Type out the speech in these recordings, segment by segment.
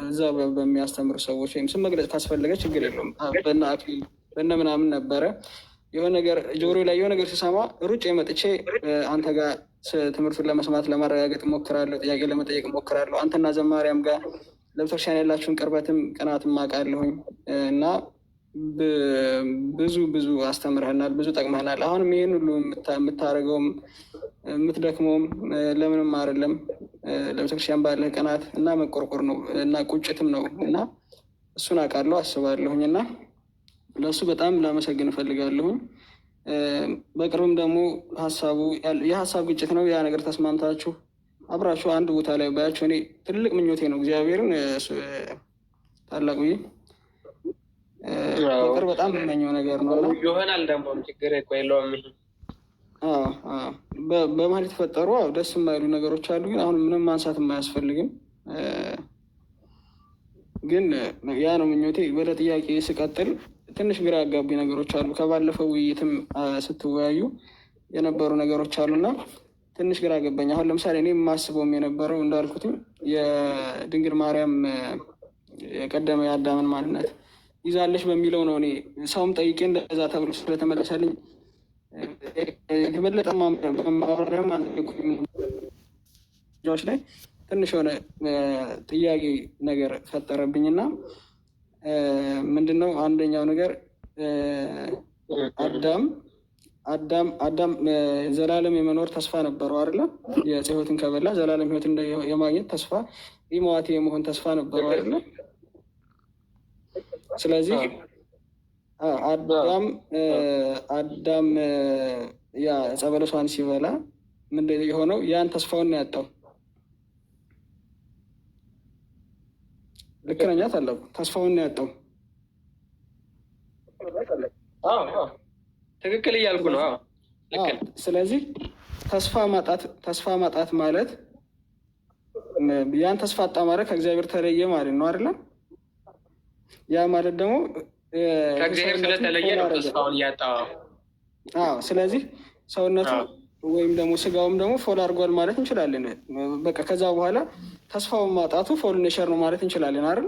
እዛ በሚያስተምሩ ሰዎች ወይም ስም መግለጽ ካስፈለገ ችግር የለውም። በነ አክሊል በነ ምናምን ነበረ የሆነ ነገር ጆሮ ላይ የሆነ ነገር ሲሰማ ሩጭ መጥቼ አንተ ጋር ትምህርቱን ለመስማት ለማረጋገጥ እሞክራለሁ፣ ጥያቄ ለመጠየቅ እሞክራለሁ። አንተና ዘማሪያም ጋር ለቤተክርስቲያን ያላችሁን ቅርበትም ቅናትም አውቃለሁኝ እና ብዙ አስተምርህናል፣ ብዙ ጠቅመህናል። አሁንም ይህን ሁሉ የምታደርገውም የምትደክመውም ለምንም አይደለም፣ ለቤተክርስቲያን ባለህ ቅናት እና መቆርቆር ነው እና ቁጭትም ነው እና እሱን አውቃለሁ አስባለሁኝ እና ለእሱ በጣም ላመሰግን እፈልጋለሁኝ። በቅርብም ደግሞ የሀሳብ ግጭት ነው። ያ ነገር ተስማምታችሁ አብራችሁ አንድ ቦታ ላይ ባያችሁ እኔ ትልቅ ምኞቴ ነው። እግዚአብሔርን ታላቁ ፍቅር በጣም የምመኘው ነገር ነው እና ይሆናል ደግሞ ችግር እኮ የለውም። በመሀል የተፈጠሩ ደስ የማይሉ ነገሮች አሉ፣ ግን አሁን ምንም ማንሳት የማያስፈልግም። ግን ያ ነው ምኞቴ። ወደ ጥያቄ ስቀጥል ትንሽ ግራ ያጋቡ ነገሮች አሉ። ከባለፈው ውይይትም ስትወያዩ የነበሩ ነገሮች አሉና ትንሽ ግራ ገባኝ። አሁን ለምሳሌ እኔ የማስበውም የነበረው እንዳልኩትም የድንግል ማርያም የቀደመ የአዳምን ማንነት ይዛለች በሚለው ነው። እኔ ሰውም ጠይቄ እንደዛ ተብሎ ስለተመለሰልኝ የተበለጠ ማብራሪያም ዎች ላይ ትንሽ የሆነ ጥያቄ ነገር ፈጠረብኝና ምንድነው አንደኛው ነገር አዳም ዘላለም የመኖር ተስፋ ነበረው አይደለ? የዕፀ ሕይወትን ከበላ ዘላለም ሕይወትን የማግኘት ተስፋ ኢሞዋቴ የመሆን ተስፋ ነበረው አይደለ? ስለዚህ አዳም ያ ዕፀ በለሷን ሲበላ ምንድን የሆነው? ያን ተስፋውን ነው ያጣው። ልክ ነኝ? ታላቁ ተስፋውን ነው ያጣው። ትክክል እያልኩ ነው። ስለዚህ ተስፋ ማጣት ማለት ያን ተስፋ አጣ ማለት ከእግዚአብሔር ተለየ ማለት ነው አይደለም? ያ ማለት ደግሞ ከእግዚአብሔር ስለተለየ ነው ተስፋውን እያጣው። ስለዚህ ሰውነቱ ወይም ደግሞ ስጋውም ደግሞ ፎል አድርጓል ማለት እንችላለን። በቃ ከዛ በኋላ ተስፋውን ማጣቱ ፎል ኔቸር ነው ማለት እንችላለን አይደል?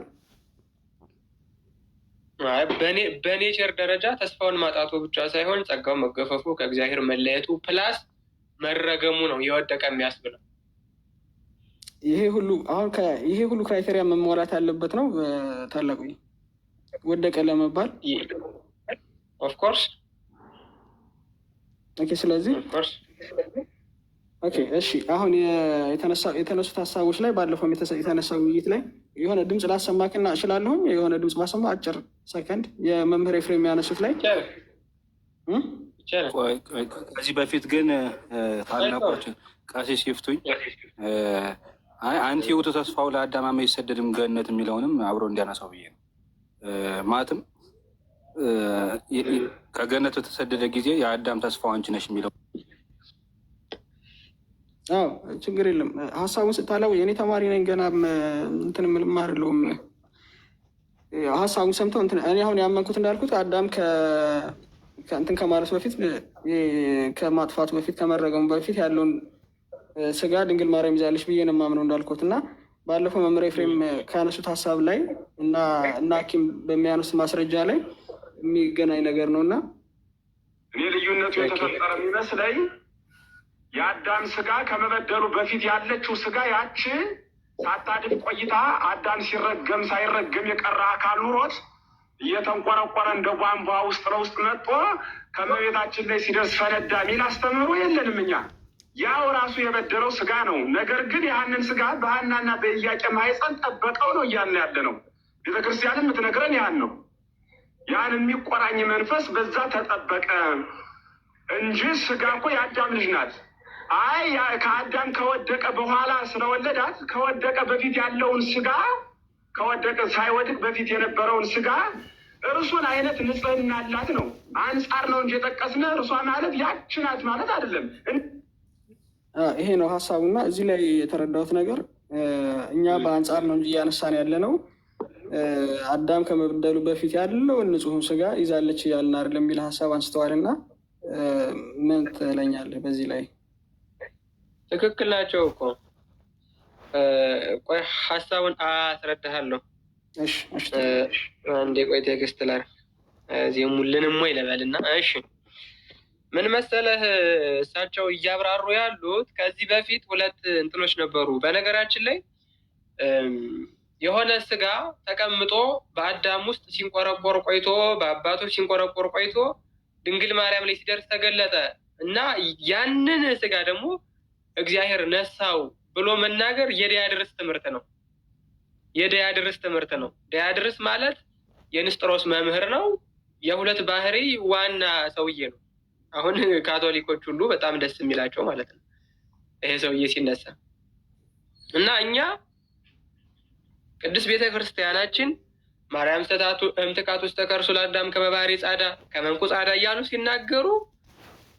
በኔቸር ደረጃ ተስፋውን ማጣቱ ብቻ ሳይሆን ጸጋው መገፈፉ፣ ከእግዚአብሔር መለየቱ ፕላስ መረገሙ ነው የወደቀ የሚያስብለው። ይሄ ሁሉ ክራይቴሪያ መሟላት ያለበት ነው ታላቁ ወደቀ ለመባል። ኦፍኮርስ ስለዚህ እሺ አሁን የተነሱት ሀሳቦች ላይ ባለፈው የተነሳ ውይይት ላይ የሆነ ድምፅ ላሰማክና እችላለሁኝ። የሆነ ድምፅ ማሰማ አጭር ሰከንድ የመምህር ኤፍሬም ያነሱት ላይ ከዚህ በፊት ግን ታላቆችን ቀሲስ ይፍቱኝ አንቲ ውእቱ ተስፋው ለአዳም አመ ይሰደድም ገነት የሚለውንም አብሮ እንዲያነሳው ብዬ ነው። ማለትም ከገነት በተሰደደ ጊዜ የአዳም ተስፋው አንቺ ነሽ የሚለው ችግር የለም። ሀሳቡን ስታለው የእኔ ተማሪ ነኝ ገና እንትን ምልም አይደለሁም። ሀሳቡን ሰምተው እኔ አሁን ያመንኩት እንዳልኩት አዳም ከእንትን ከማለት በፊት ከማጥፋቱ በፊት ከመረገሙ በፊት ያለውን ስጋ ድንግል ማርያም ይዛለች ብዬ ነው የማምነው እንዳልኩት እና ባለፈው መምህር ኤፍሬም ካነሱት ሀሳብ ላይ እና ሐኪም በሚያነሱት ማስረጃ ላይ የሚገናኝ ነገር ነው እና እኔ ልዩነቱ የተፈጠረ የሚመስለኝ የአዳም ስጋ ከመበደሉ በፊት ያለችው ስጋ ያቺ ሳታድፍ ቆይታ አዳም ሲረገም ሳይረገም የቀረ አካል ኑሮት እየተንቆረቆረ እንደ ቧንቧ ውስጥ ለውስጥ መጥቶ ከመቤታችን ላይ ሲደርስ ፈነዳ የሚል አስተምህሮ የለንም እኛ። ያው ራሱ የበደለው ስጋ ነው። ነገር ግን ያንን ስጋ በሐናና በኢያቄም ማኅፀን ጠበቀው ነው እያልን ያለ ነው። ቤተክርስቲያንም የምትነግረን ያን ነው። ያን የሚቆራኝ መንፈስ በዛ ተጠበቀ እንጂ ስጋ እኮ የአዳም ልጅ ናት። ከአዳም ከወደቀ በኋላ ስለወለዳት ከወደቀ በፊት ያለውን ስጋ ሳይወድቅ በፊት የነበረውን ስጋ እርሱን አይነት ንጽህና አላት ነው። አንጻር ነው እንጂ የጠቀስነ እርሷ ማለት ያች ናት ማለት አይደለም። ይሄ ነው ሀሳቡና እዚህ ላይ የተረዳሁት ነገር እኛ በአንጻር ነው እንጂ እያነሳን ያለ ነው። አዳም ከመበደሉ በፊት ያለውን ንጹሑን ስጋ ይዛለች እያልን አይደለም የሚል ሀሳብ አንስተዋልና ምን ትለኛለህ በዚህ ላይ? ትክክል ናቸው እኮ ቆይ ሀሳቡን አስረዳሃለሁ። አንዴ ቆይ ቴክስት ላይ ዜሙልንም ወይ ልበልና። እሺ ምን መሰለህ እሳቸው እያብራሩ ያሉት ከዚህ በፊት ሁለት እንትኖች ነበሩ። በነገራችን ላይ የሆነ ስጋ ተቀምጦ በአዳም ውስጥ ሲንቆረቆር ቆይቶ በአባቶች ሲንቆረቆር ቆይቶ ድንግል ማርያም ላይ ሲደርስ ተገለጠ እና ያንን ስጋ ደግሞ እግዚአብሔር ነሳው ብሎ መናገር የዲያድርስ ትምህርት ነው። የዲያድርስ ትምህርት ነው። ዲያድርስ ማለት የንስጥሮስ መምህር ነው። የሁለት ባህሪ ዋና ሰውዬ ነው። አሁን ካቶሊኮች ሁሉ በጣም ደስ የሚላቸው ማለት ነው ይሄ ሰውዬ ሲነሳ እና እኛ ቅዱስ ቤተ ክርስቲያናችን ማርያም ስተታቱ እምትካቱ ውስጥ ተከርሱ ለአዳም ከመባህሪ ጻዳ ከመንኩ ጻዳ እያሉ ሲናገሩ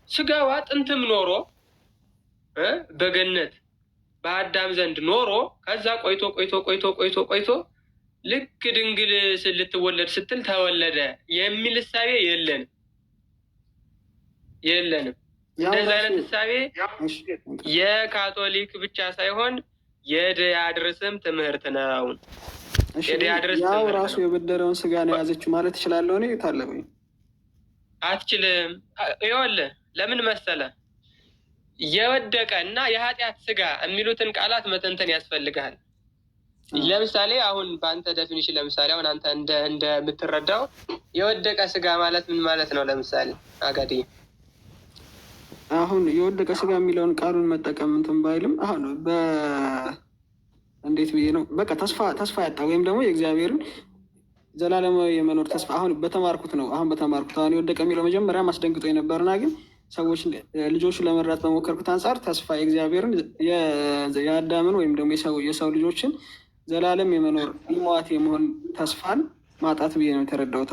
ስጋዋ ጥንትም ኖሮ በገነት በአዳም ዘንድ ኖሮ ከዛ ቆይቶ ቆይቶ ቆይቶ ቆይቶ ቆይቶ ልክ ድንግል ልትወለድ ስትል ተወለደ የሚል እሳቤ የለንም። እንደዚህ አይነት እሳቤ የካቶሊክ ብቻ ሳይሆን የዲያድርስም ትምህርት ነው። የዲያድርስ ያው ራሱ የበደረውን ስጋ ነው የያዘችው ማለት እችላለሁ እኔ ታለበኝ አትችልም። ይኸውልህ ለምን መሰለ የወደቀ እና የኃጢአት ስጋ የሚሉትን ቃላት መተንተን ያስፈልጋል። ለምሳሌ አሁን በአንተ ዴፊኒሽን ለምሳሌ አሁን አንተ እንደምትረዳው የወደቀ ስጋ ማለት ምን ማለት ነው? ለምሳሌ አጋዲ አሁን የወደቀ ስጋ የሚለውን ቃሉን መጠቀም እንትን ባይልም አሁን እንዴት ብዬ ነው በቃ ተስፋ ያጣ ወይም ደግሞ የእግዚአብሔርን ዘላለማዊ የመኖር ተስፋ አሁን በተማርኩት አሁን የወደቀ የሚለው መጀመሪያ ማስደንግጦ የነበርና ግን ሰዎች ልጆቹን ለመርዳት በሞከርኩት አንጻር ተስፋ የእግዚአብሔርን የአዳምን ወይም ደግሞ የሰው ልጆችን ዘላለም የመኖር ሊሟት የመሆን ተስፋን ማጣት ብዬ ነው የተረዳሁት።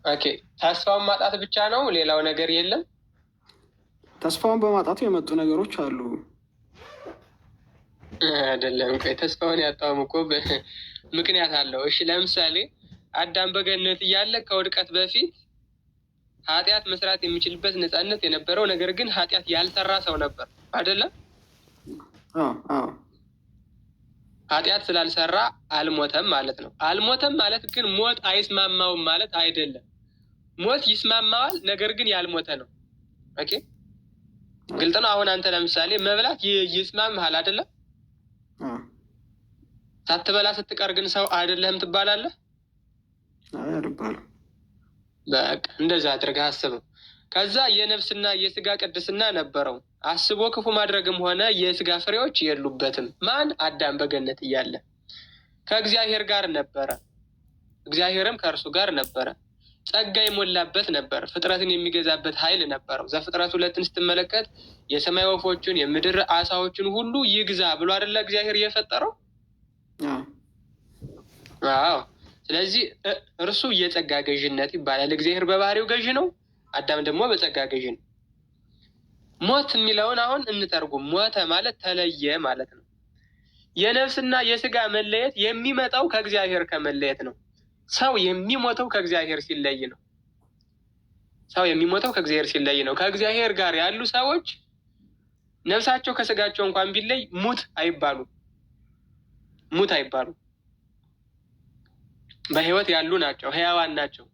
ኦኬ ተስፋውን ማጣት ብቻ ነው፣ ሌላው ነገር የለም። ተስፋውን በማጣቱ የመጡ ነገሮች አሉ አይደለም? ቆይ ተስፋውን ያጣውም እኮ ምክንያት አለው። እሺ ለምሳሌ አዳም በገነት እያለ ከውድቀት በፊት ኃጢአት መስራት የሚችልበት ነፃነት የነበረው ነገር ግን ኃጢአት ያልሰራ ሰው ነበር አይደለም? ኃጢአት ስላልሰራ አልሞተም ማለት ነው። አልሞተም ማለት ግን ሞት አይስማማውም ማለት አይደለም። ሞት ይስማማዋል፣ ነገር ግን ያልሞተ ነው። ኦኬ ግልጽ ነው። አሁን አንተ ለምሳሌ መብላት ይስማምሃል አይደለም? ሳትበላ ስትቀር ግን ሰው አይደለህም ትባላለህ? በቃ እንደዛ አድርገህ አስበው። ከዛ የነፍስና የስጋ ቅድስና ነበረው። አስቦ ክፉ ማድረግም ሆነ የስጋ ፍሬዎች የሉበትም። ማን? አዳም በገነት እያለ ከእግዚአብሔር ጋር ነበረ፣ እግዚአብሔርም ከእርሱ ጋር ነበረ። ጸጋ የሞላበት ነበር፣ ፍጥረትን የሚገዛበት ኃይል ነበረው። ዘፍጥረት 2 ስትመለከት የሰማይ ወፎችን የምድር አሳዎችን ሁሉ ይግዛ ብሎ አይደለ እግዚአብሔር እየፈጠረው? አዎ። ስለዚህ እርሱ የጸጋ ገዥነት ይባላል። እግዚአብሔር በባህሪው ገዥ ነው፣ አዳም ደግሞ በጸጋ ገዥ ነው። ሞት የሚለውን አሁን እንተርጉም። ሞተ ማለት ተለየ ማለት ነው። የነፍስና የስጋ መለየት የሚመጣው ከእግዚአብሔር ከመለየት ነው። ሰው የሚሞተው ከእግዚአብሔር ሲለይ ነው። ሰው የሚሞተው ከእግዚአብሔር ሲለይ ነው። ከእግዚአብሔር ጋር ያሉ ሰዎች ነፍሳቸው ከስጋቸው እንኳን ቢለይ ሙት አይባሉ። በህይወት ያሉ ናቸው፣ ህያዋን ናቸው።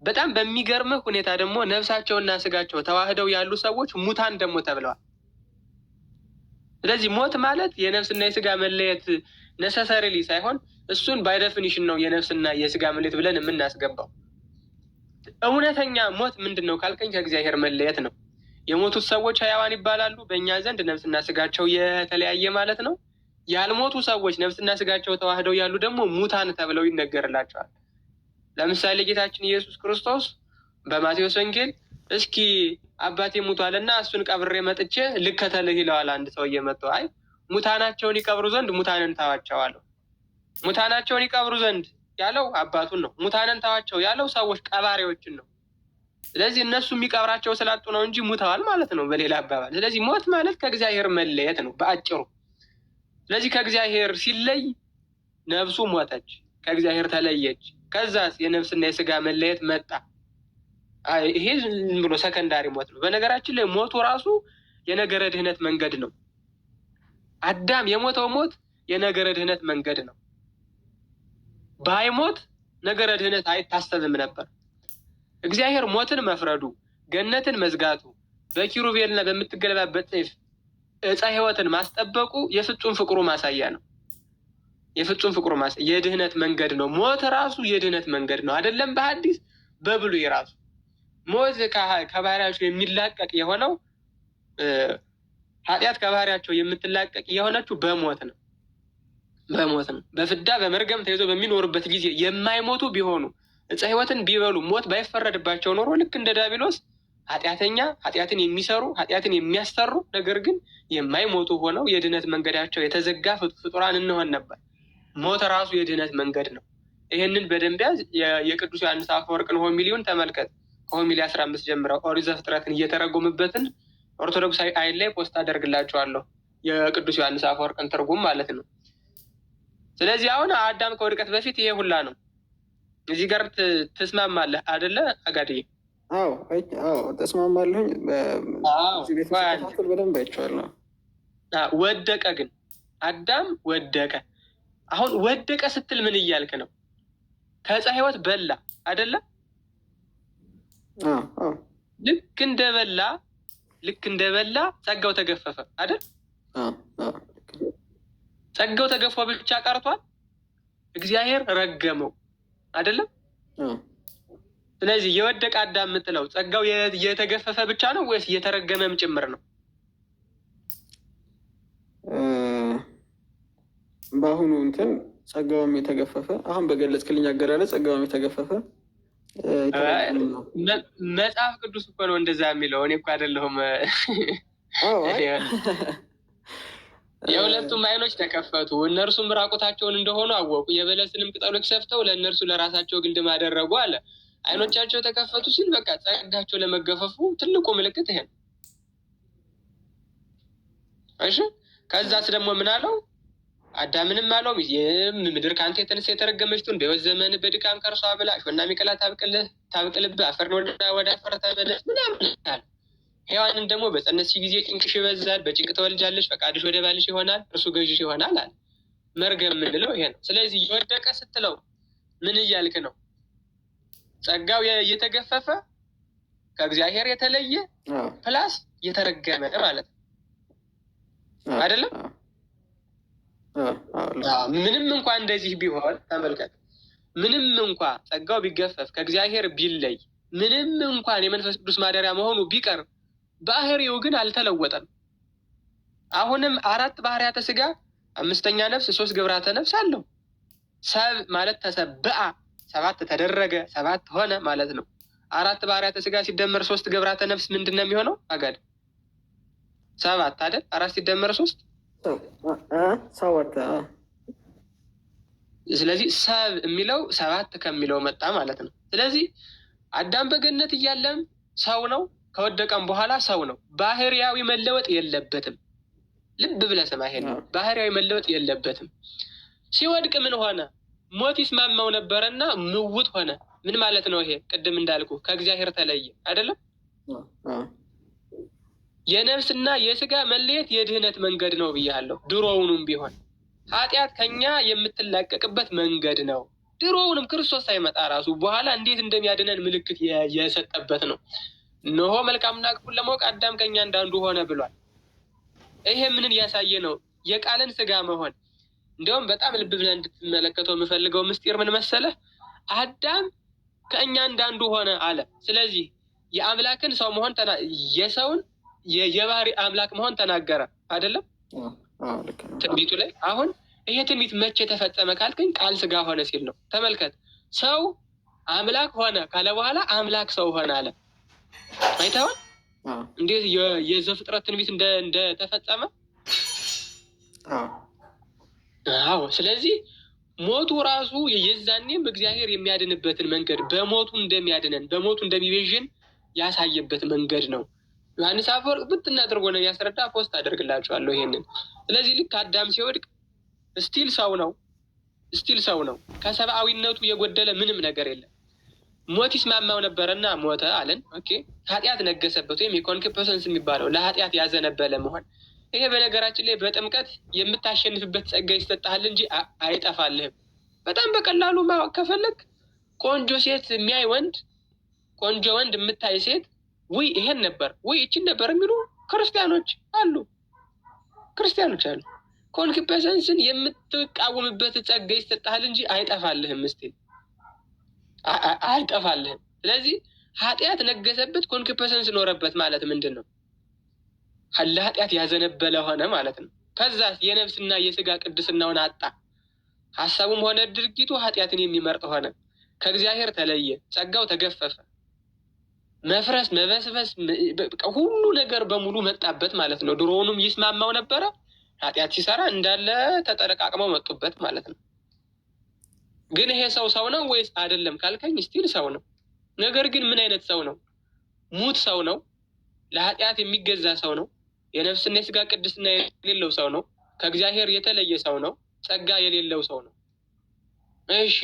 በጣም በሚገርምህ ሁኔታ ደግሞ ነፍሳቸውና ስጋቸው ተዋህደው ያሉ ሰዎች ሙታን ደግሞ ተብለዋል። ስለዚህ ሞት ማለት የነፍስና የስጋ መለየት ነሰሰሪሊ ሳይሆን እሱን ባይ ዴፊኒሽን ነው የነፍስና የስጋ መለየት ብለን የምናስገባው። እውነተኛ ሞት ምንድን ነው ካልከኝ ከእግዚአብሔር መለየት ነው። የሞቱት ሰዎች ህያዋን ይባላሉ። በእኛ ዘንድ ነፍስና ስጋቸው የተለያየ ማለት ነው። ያልሞቱ ሰዎች ነፍስና ስጋቸው ተዋህደው ያሉ ደግሞ ሙታን ተብለው ይነገርላቸዋል። ለምሳሌ ጌታችን ኢየሱስ ክርስቶስ በማቴዎስ ወንጌል እስኪ አባቴ ሙቷልና እሱን ቀብሬ መጥቼ ልከተልህ ይለዋል። አንድ ሰውዬ መጥቶ አይ ሙታናቸውን ይቀብሩ ዘንድ ሙታንን ተዋቸው አለው። ሙታናቸውን ይቀብሩ ዘንድ ያለው አባቱን ነው። ሙታንን ተዋቸው ያለው ሰዎች ቀባሪዎችን ነው። ስለዚህ እነሱ የሚቀብራቸው ስላጡ ነው እንጂ ሙተዋል ማለት ነው በሌላ አባባል። ስለዚህ ሞት ማለት ከእግዚአብሔር መለየት ነው በአጭሩ። ስለዚህ ከእግዚአብሔር ሲለይ ነፍሱ ሞተች፣ ከእግዚአብሔር ተለየች። ከዛስ የነፍስና የስጋ መለየት መጣ። ይሄ ዝም ብሎ ሰከንዳሪ ሞት ነው። በነገራችን ላይ ሞቱ ራሱ የነገረ ድህነት መንገድ ነው። አዳም የሞተው ሞት የነገረ ድህነት መንገድ ነው። ባይሞት ነገረ ድህነት አይታሰብም ነበር። እግዚአብሔር ሞትን መፍረዱ፣ ገነትን መዝጋቱ፣ በኪሩቤልና በምትገለባበት ሰይፍ ዕፀ ሕይወትን ማስጠበቁ የፍጹም ፍቅሩ ማሳያ ነው። የፍጹም ፍቅሩ ማሳያ የድህነት መንገድ ነው። ሞት ራሱ የድህነት መንገድ ነው። አይደለም በሐዲስ በብሉይ ራሱ ሞት ከባህሪያቸው የሚላቀቅ የሆነው ኃጢአት ከባህሪያቸው የምትላቀቅ የሆነችው በሞት ነው። በሞት ነው። በፍዳ በመርገም ተይዞ በሚኖሩበት ጊዜ የማይሞቱ ቢሆኑ ዕፀ ሕይወትን ቢበሉ ሞት ባይፈረድባቸው ኖሮ ልክ እንደ ዲያብሎስ ኃጢአትን የሚሰሩ ኃጢአትን የሚያሰሩ ነገር ግን የማይሞቱ ሆነው የድህነት መንገዳቸው የተዘጋ ፍጡራን እንሆን ነበር። ሞት ራሱ የድህነት መንገድ ነው። ይህንን በደንብ ያዝ። የቅዱስ ዮሐንስ አፈወርቅን ሆሚሊውን ተመልከት። ከሆሚሊ 15 ጀምረው ኦሪት ዘፍጥረትን እየተረጎምበትን ኦርቶዶክሳዊ አይን ላይ ፖስት አደርግላቸዋለሁ። የቅዱስ ዮሐንስ አፈወርቅን ትርጉም ማለት ነው። ስለዚህ አሁን አዳም ከውድቀት በፊት ይሄ ሁላ ነው። እዚህ ጋር ትስማማለህ አደለ አጋድዬ? አዎ ተስማማለሁኝ። በደንብ አይቼዋለሁ። ወደቀ ግን አዳም ወደቀ። አሁን ወደቀ ስትል ምን እያልክ ነው? ከዕፀ ሕይወት በላ አደለ? ልክ እንደበላ ጸጋው ተገፈፈ አይደል? ጸጋው ተገፎ ብቻ ቀርቷል። እግዚአብሔር ረገመው አይደለም? ስለዚህ የወደቀ አዳም የምትለው ጸጋው የተገፈፈ ብቻ ነው ወይስ የተረገመም ጭምር ነው? በአሁኑ እንትን ጸጋውም የተገፈፈ አሁን በገለጽክልኝ አገላለጽ ጸጋውም የተገፈፈ መጽሐፍ ቅዱስ እኮ ነው እንደዛ የሚለው። እኔ እኮ አይደለሁም። የሁለቱም አይኖች ተከፈቱ፣ እነርሱም ራቁታቸውን እንደሆኑ አወቁ፣ የበለስንም ቅጠሎች ሰፍተው ለእነርሱ ለራሳቸው ግንድም አደረጉ አለ። አይኖቻቸው ተከፈቱ ሲል በቃ ጸጋቸው ለመገፈፉ ትልቁ ምልክት ይሄ ነው። እሺ ከዛስ ደግሞ ምን አለው? አዳምንም አለው ምድር ከአንተ የተነሳ የተረገመች ትሁን፣ በሕይወት ዘመን በድካም ከእርሷ ብላ፣ እሾህና አሜከላ ታብቅልብህ፣ አፈርን ወደ አፈር ተመለስ ምናምን አለ። ሔዋንን ደግሞ በፀነስሽ ጊዜ ጭንቅሽ ይበዛል፣ በጭንቅ ተወልጃለሽ፣ ፈቃድሽ ወደ ባልሽ ይሆናል፣ እርሱ ገዥሽ ይሆናል አለ። መርገም የምንለው ይሄ ነው። ስለዚህ የወደቀ ስትለው ምን እያልክ ነው? ጸጋው የተገፈፈ ከእግዚአብሔር የተለየ ፕላስ የተረገመ ማለት ነው አይደለም? ምንም እንኳን እንደዚህ ቢሆን ተመልከት፣ ምንም እንኳ ጸጋው ቢገፈፍ ከእግዚአብሔር ቢለይ፣ ምንም እንኳን የመንፈስ ቅዱስ ማደሪያ መሆኑ ቢቀር ባህሪው ግን አልተለወጠም። አሁንም 4 ባህሪያተ ስጋ፣ 5ኛ ነፍስ፣ 3 ግብራተ ነፍስ አለው። ሰብ ማለት ተሰብአ 7 ተደረገ 7 ሆነ ማለት ነው። 4 ባህሪያተ ስጋ ሲደመር 3 ግብራተ ነፍስ ምንድን ነው የሚሆነው? አጋድ 7 አይደል? 4 ሲደመር 3 7። ስለዚህ ሰብ የሚለው 7 ከሚለው መጣ ማለት ነው። ስለዚህ አዳም በገነት እያለም ሰው ነው፣ ከወደቀም በኋላ ሰው ነው። ባህሪያዊ መለወጥ የለበትም። ልብ ብለህ ስማ፣ ይሄን ባህሪያዊ መለወጥ የለበትም። ሲወድቅ ምን ሆነ? ሞት ይስማማው ነበረና ምውት ሆነ። ምን ማለት ነው ይሄ? ቅድም እንዳልኩ ከእግዚአብሔር ተለየ አይደለም? የነፍስና የስጋ መለየት የድህነት መንገድ ነው ብያለሁ። ድሮውኑም ቢሆን ኃጢአት ከኛ የምትላቀቅበት መንገድ ነው። ድሮውንም ክርስቶስ ሳይመጣ ራሱ በኋላ እንዴት እንደሚያድነን ምልክት የሰጠበት ነው። እነሆ መልካምና ክፉን ለማወቅ አዳም ከኛ እንዳንዱ ሆነ ብሏል። ይሄ ምንን ያሳየ ነው? የቃልን ስጋ መሆን። እንዲያውም በጣም ልብ ብለን እንድትመለከተው የምፈልገው ምስጢር ምን መሰለህ? አዳም ከእኛ እንዳንዱ ሆነ አለ። ስለዚህ የአምላክን ሰው መሆን የሰውን የባህሪ አምላክ መሆን ተናገረ አይደለም? ትንቢቱ ላይ አሁን ይሄ ትንቢት መቼ ተፈጸመ ካልከኝ ቃል ስጋ ሆነ ሲል ነው። ተመልከት፣ ሰው አምላክ ሆነ ካለ በኋላ አምላክ ሰው ሆነ አለ። አይተኸዋል እንዴት የዘፍጥረት ትንቢት እንደተፈጸመ? አዎ። ስለዚህ ሞቱ ራሱ የዛኔም እግዚአብሔር የሚያድንበትን መንገድ በሞቱ እንደሚያድነን በሞቱ እንደሚቤዥን ያሳየበት መንገድ ነው። ዮሐንስ አፈወርቅ ብትና አድርጎ ነው ያስረዳ። ፖስት አደርግላችኋለሁ ይሄንን። ስለዚህ ልክ አዳም ሲወድቅ ስቲል ሰው ነው። ከሰብአዊነቱ የጎደለ ምንም ነገር የለም። ሞት ይስማማው ነበረና ሞተ አለን። ኦኬ። ኃጢአት ነገሰበት ወይም የኮንኩፐሰንስ የሚባለው ለኃጢአት ያዘነበለ መሆን። ይሄ በነገራችን ላይ በጥምቀት የምታሸንፍበት ጸጋ ይሰጥሃል እንጂ አይጠፋልህም። በጣም በቀላሉ ማወቅ ከፈለግ ቆንጆ ሴት የሚያይ ወንድ፣ ቆንጆ ወንድ የምታይ ሴት ውይ ይሄን ነበር ውይ ይችን ነበር የሚሉ ክርስቲያኖች አሉ። ኮንክፐሰንስን የምትቃወምበት ጸጋ ይሰጥሃል እንጂ አይጠፋልህም። እስቲ አይጠፋልህም። ስለዚህ ኃጢአት ነገሰበት፣ ኮንክፐሰንስ ኖረበት ማለት ምንድን ነው? ለኃጢአት ያዘነበለ ሆነ ማለት ነው። ከዛ የነፍስና የስጋ ቅድስናውን አጣ። ሀሳቡም ሆነ ድርጊቱ ኃጢአትን የሚመርጥ ሆነ። ከእግዚአብሔር ተለየ፣ ጸጋው ተገፈፈ። መፍረስ፣ መበስበስ፣ ሁሉ ነገር በሙሉ መጣበት ማለት ነው። ድሮውንም ይስማማው ነበረ። ኃጢአት ሲሰራ እንዳለ ተጠረቃቅመው መጡበት ማለት ነው። ግን ይሄ ሰው ነው ወይስ አይደለም ካልከኝ ስቲል ሰው ነው። ነገር ግን ምን አይነት ሰው ነው? ሙት ሰው ነው። ለኃጢአት የሚገዛ ሰው ነው። የነፍስና የስጋ ቅድስና የሌለው ሰው ነው። ከእግዚአብሔር የተለየ ሰው ነው። ጸጋ የሌለው ሰው ነው። እሺ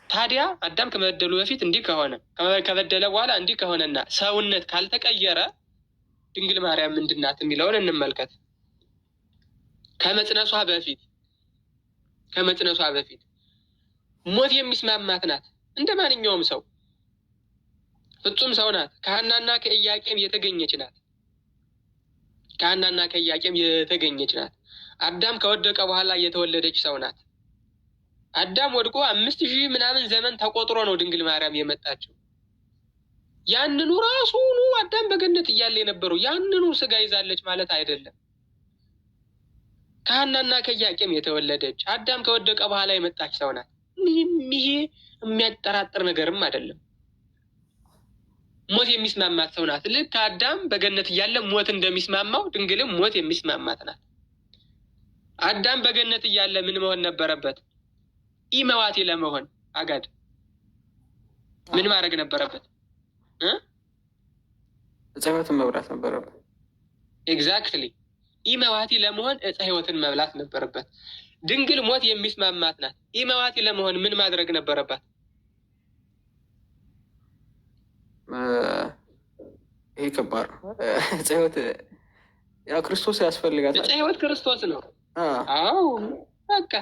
ታዲያ አዳም ከመበደሉ በፊት እንዲህ ከሆነ ከበደለ በኋላ እንዲህ ከሆነና ሰውነት ካልተቀየረ ድንግል ማርያም ምንድን ናት የሚለውን እንመልከት። ከመጽነሷ በፊት ሞት የሚስማማት ናት። እንደ ማንኛውም ሰው ፍጹም ሰው ናት። ከሐናና ከኢያቄም የተገኘች ናት። አዳም ከወደቀ በኋላ የተወለደች ሰው ናት። አዳም ወድቆ 5000 ምናምን ዘመን ተቆጥሮ ነው ድንግል ማርያም የመጣችው። ያንኑ ራሱኑ አዳም በገነት እያለ የነበረው ያንኑ ስጋ ይዛለች ማለት አይደለም። ከሐናና ከኢያቄም የተወለደች አዳም ከወደቀ በኋላ የመጣች ሰው ናት። ይሄ የሚያጠራጥር ነገርም አይደለም። ሞት የሚስማማት ሰው ናት። ልክ አዳም በገነት እያለ ሞት እንደሚስማማው ድንግልም ሞት የሚስማማት ናት። አዳም በገነት እያለ ምን መሆን ነበረበት? ኢመዋቲ ለመሆን አጋድ ምን ማድረግ ነበረበት? ዕፀ ሕይወትን መብላት ነበረበት። ኤግዛክትሊ ኢመዋቲ ለመሆን ዕፀ ሕይወትን መብላት ነበረበት። ድንግል ሞት የሚስማማት ናት። ኢመዋቲ ለመሆን ምን ማድረግ ነበረባት? ይሄ ከባድ ነው። ዕፀ ሕይወት ያው ክርስቶስ ያስፈልጋታል። ዕፀ ሕይወት ክርስቶስ ነው። አዎ በቃ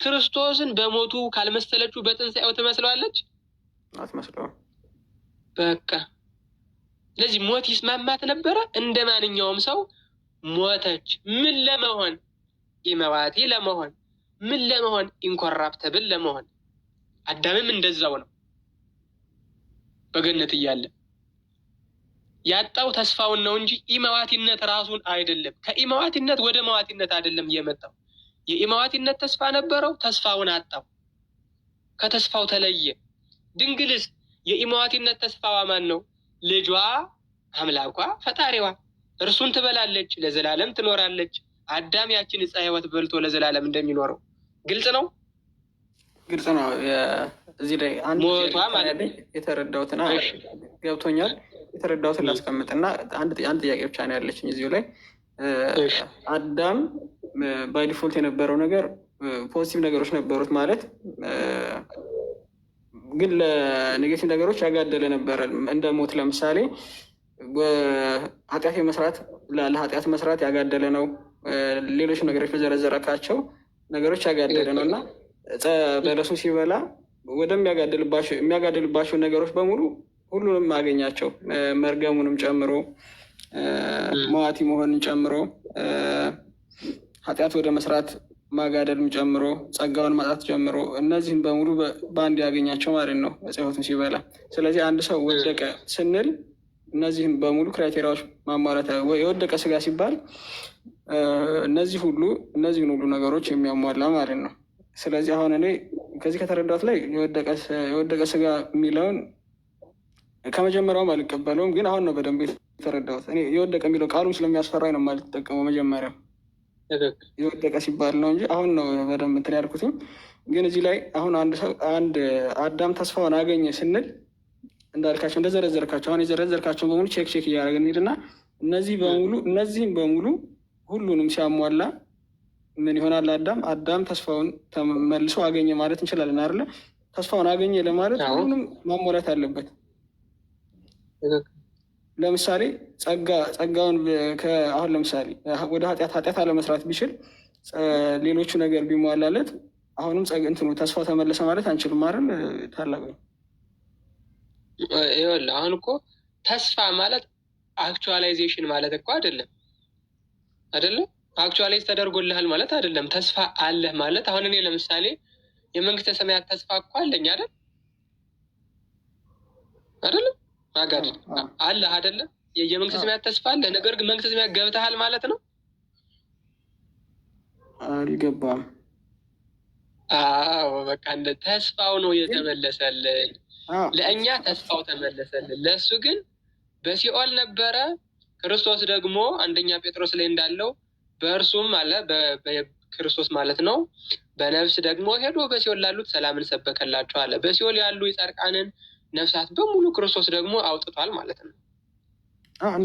ክርስቶስን በሞቱ ካልመሰለችው በትንሣኤው ትመስለዋለች? አትመስለውም። በቃ ስለዚህ ሞት ይስማማት ነበረ። እንደ ማንኛውም ሰው ሞተች። ምን ለመሆን? ኢመዋቲ ለመሆን። ምን ለመሆን? ኢንኮራፕተብል ለመሆን። አዳምም እንደዛው ነው። በገነት እያለ ያጣው ተስፋውን ነው እንጂ ኢመዋቲነት ራሱን አይደለም። ከኢመዋቲነት ወደ መዋቲነት አይደለም የመጣው። የኢመዋቲነት ተስፋ ነበረው፣ ተስፋውን አጣው፣ ከተስፋው ተለየ። ድንግልስ የኢመዋቲነት ተስፋዋ ማን ነው? ልጇ፣ አምላኳ፣ ፈጣሪዋ። እርሱን ትበላለች፣ ለዘላለም ትኖራለች። አዳም ያችን ዕፀ ሕይወት በልቶ ለዘላለም እንደሚኖረው ግልጽ ነው። እዚህ ላይ አንድ የተረዳሁትን ገብቶኛል። የተረዳሁትን ላስቀምጥና አንድ ጥያቄ ብቻ ነው ያለችኝ እዚሁ ላይ። አዳም ባይ ዲፎልት የነበረው ነገር ፖዚቲቭ ነገሮች ነበሩት ማለት ግን ለኔጌቲቭ ነገሮች ያጋደለ ነበረ። እንደ ሞት ለምሳሌ ኃጢአት መስራት ለኃጢአት መስራት ያጋደለ ነው። ሌሎች ነገሮች በዘረዘረካቸው ነገሮች ያጋደለ ነው እና ዕፀ በለሱን ሲበላ የሚያጋድልባቸው ነገሮች በሙሉ ሁሉንም አገኛቸው። መርገሙንም ጨምሮ መዋቲ መሆንን ጨምሮ ኃጢአት ወደ መስራት ማጋደልም ጨምሮ ጸጋውን ማጣት ጨምሮ እነዚህን በሙሉ በአንድ ያገኛቸው ማለት ነው ዕፀ ሕይወትን ሲበላ። ስለዚህ አንድ ሰው ወደቀ ስንል እነዚህን በሙሉ ክራይቴሪያዎች ማሟላት የወደቀ ስጋ ሲባል እነዚህን ሁሉ ነገሮች የሚያሟላ ማለት ነው። ስለዚህ አሁን እኔ ከዚህ ከተረዳሁት ላይ የወደቀ ስጋ የሚለውን ከመጀመሪያውም አልቀበለውም፣ ግን አሁን ነው በደንብ የተረዳሁት። እኔ የወደቀ የሚለው ቃሉም ስለሚያስፈራኝ ነው የማልጠቀመው። መጀመሪያም የወደቀ ሲባል ነው እንጂ አሁን ነው በደንብ እንትን ያልኩትኝ። ግን እዚህ ላይ አሁን አንድ አዳም ተስፋውን አገኘ ስንል እንዳልካቸው እንደዘረዘርካቸው አሁን የዘረዘርካቸውን በሙሉ ቼክ እያደረግን ሄድና እነዚህም በሙሉ ሁሉንም ሲያሟላ ምን ይሆናል? አዳም ተስፋውን ተመልሶ አገኘ ማለት እንችላለን አይደለ? ተስፋውን አገኘ ለማለት ሁሉንም ማሟላት አለበት። ለምሳሌ ጸጋውን አሁን ለምሳሌ ወደ ኃጢአት አለመስራት ቢችል ሌሎቹ ነገር ቢሟላለት አሁንም እንትኑ ተስፋ ተመለሰ ማለት አንችልም አይደል? ታላቅ ነው። ይኸውልህ አሁን እኮ ተስፋ ማለት አክቹዋላይዜሽን ማለት እኮ አይደለም። አክቹዋላይዝ ተደርጎልሃል ማለት አይደለም። ተስፋ አለህ ማለት አሁን እኔ ለምሳሌ የመንግስተ ሰማያት ተስፋ እኮ አለኝ አይደለም? አጋድ አለህ አይደለም? የመንግስተ ሰማያት ተስፋ አለህ። ነገር ግን መንግስተ ሰማያት ገብተሃል ማለት ነው? አልገባም። አዎ በቃ እንደ ተስፋው ነው የተመለሰልን። ለእኛ ተስፋው ተመለሰልን። ለእሱ ግን በሲኦል ነበረ። ክርስቶስ ደግሞ አንደኛ ጴጥሮስ ላይ እንዳለው በእርሱም አለ በክርስቶስ ማለት ነው በነፍስ ደግሞ ሄዶ በሲኦል ላሉት ሰላምን ሰበከላቸው አለ። በሲኦል ያሉ የጻድቃንን ነፍሳት በሙሉ ክርስቶስ ደግሞ አውጥቷል ማለት ነው።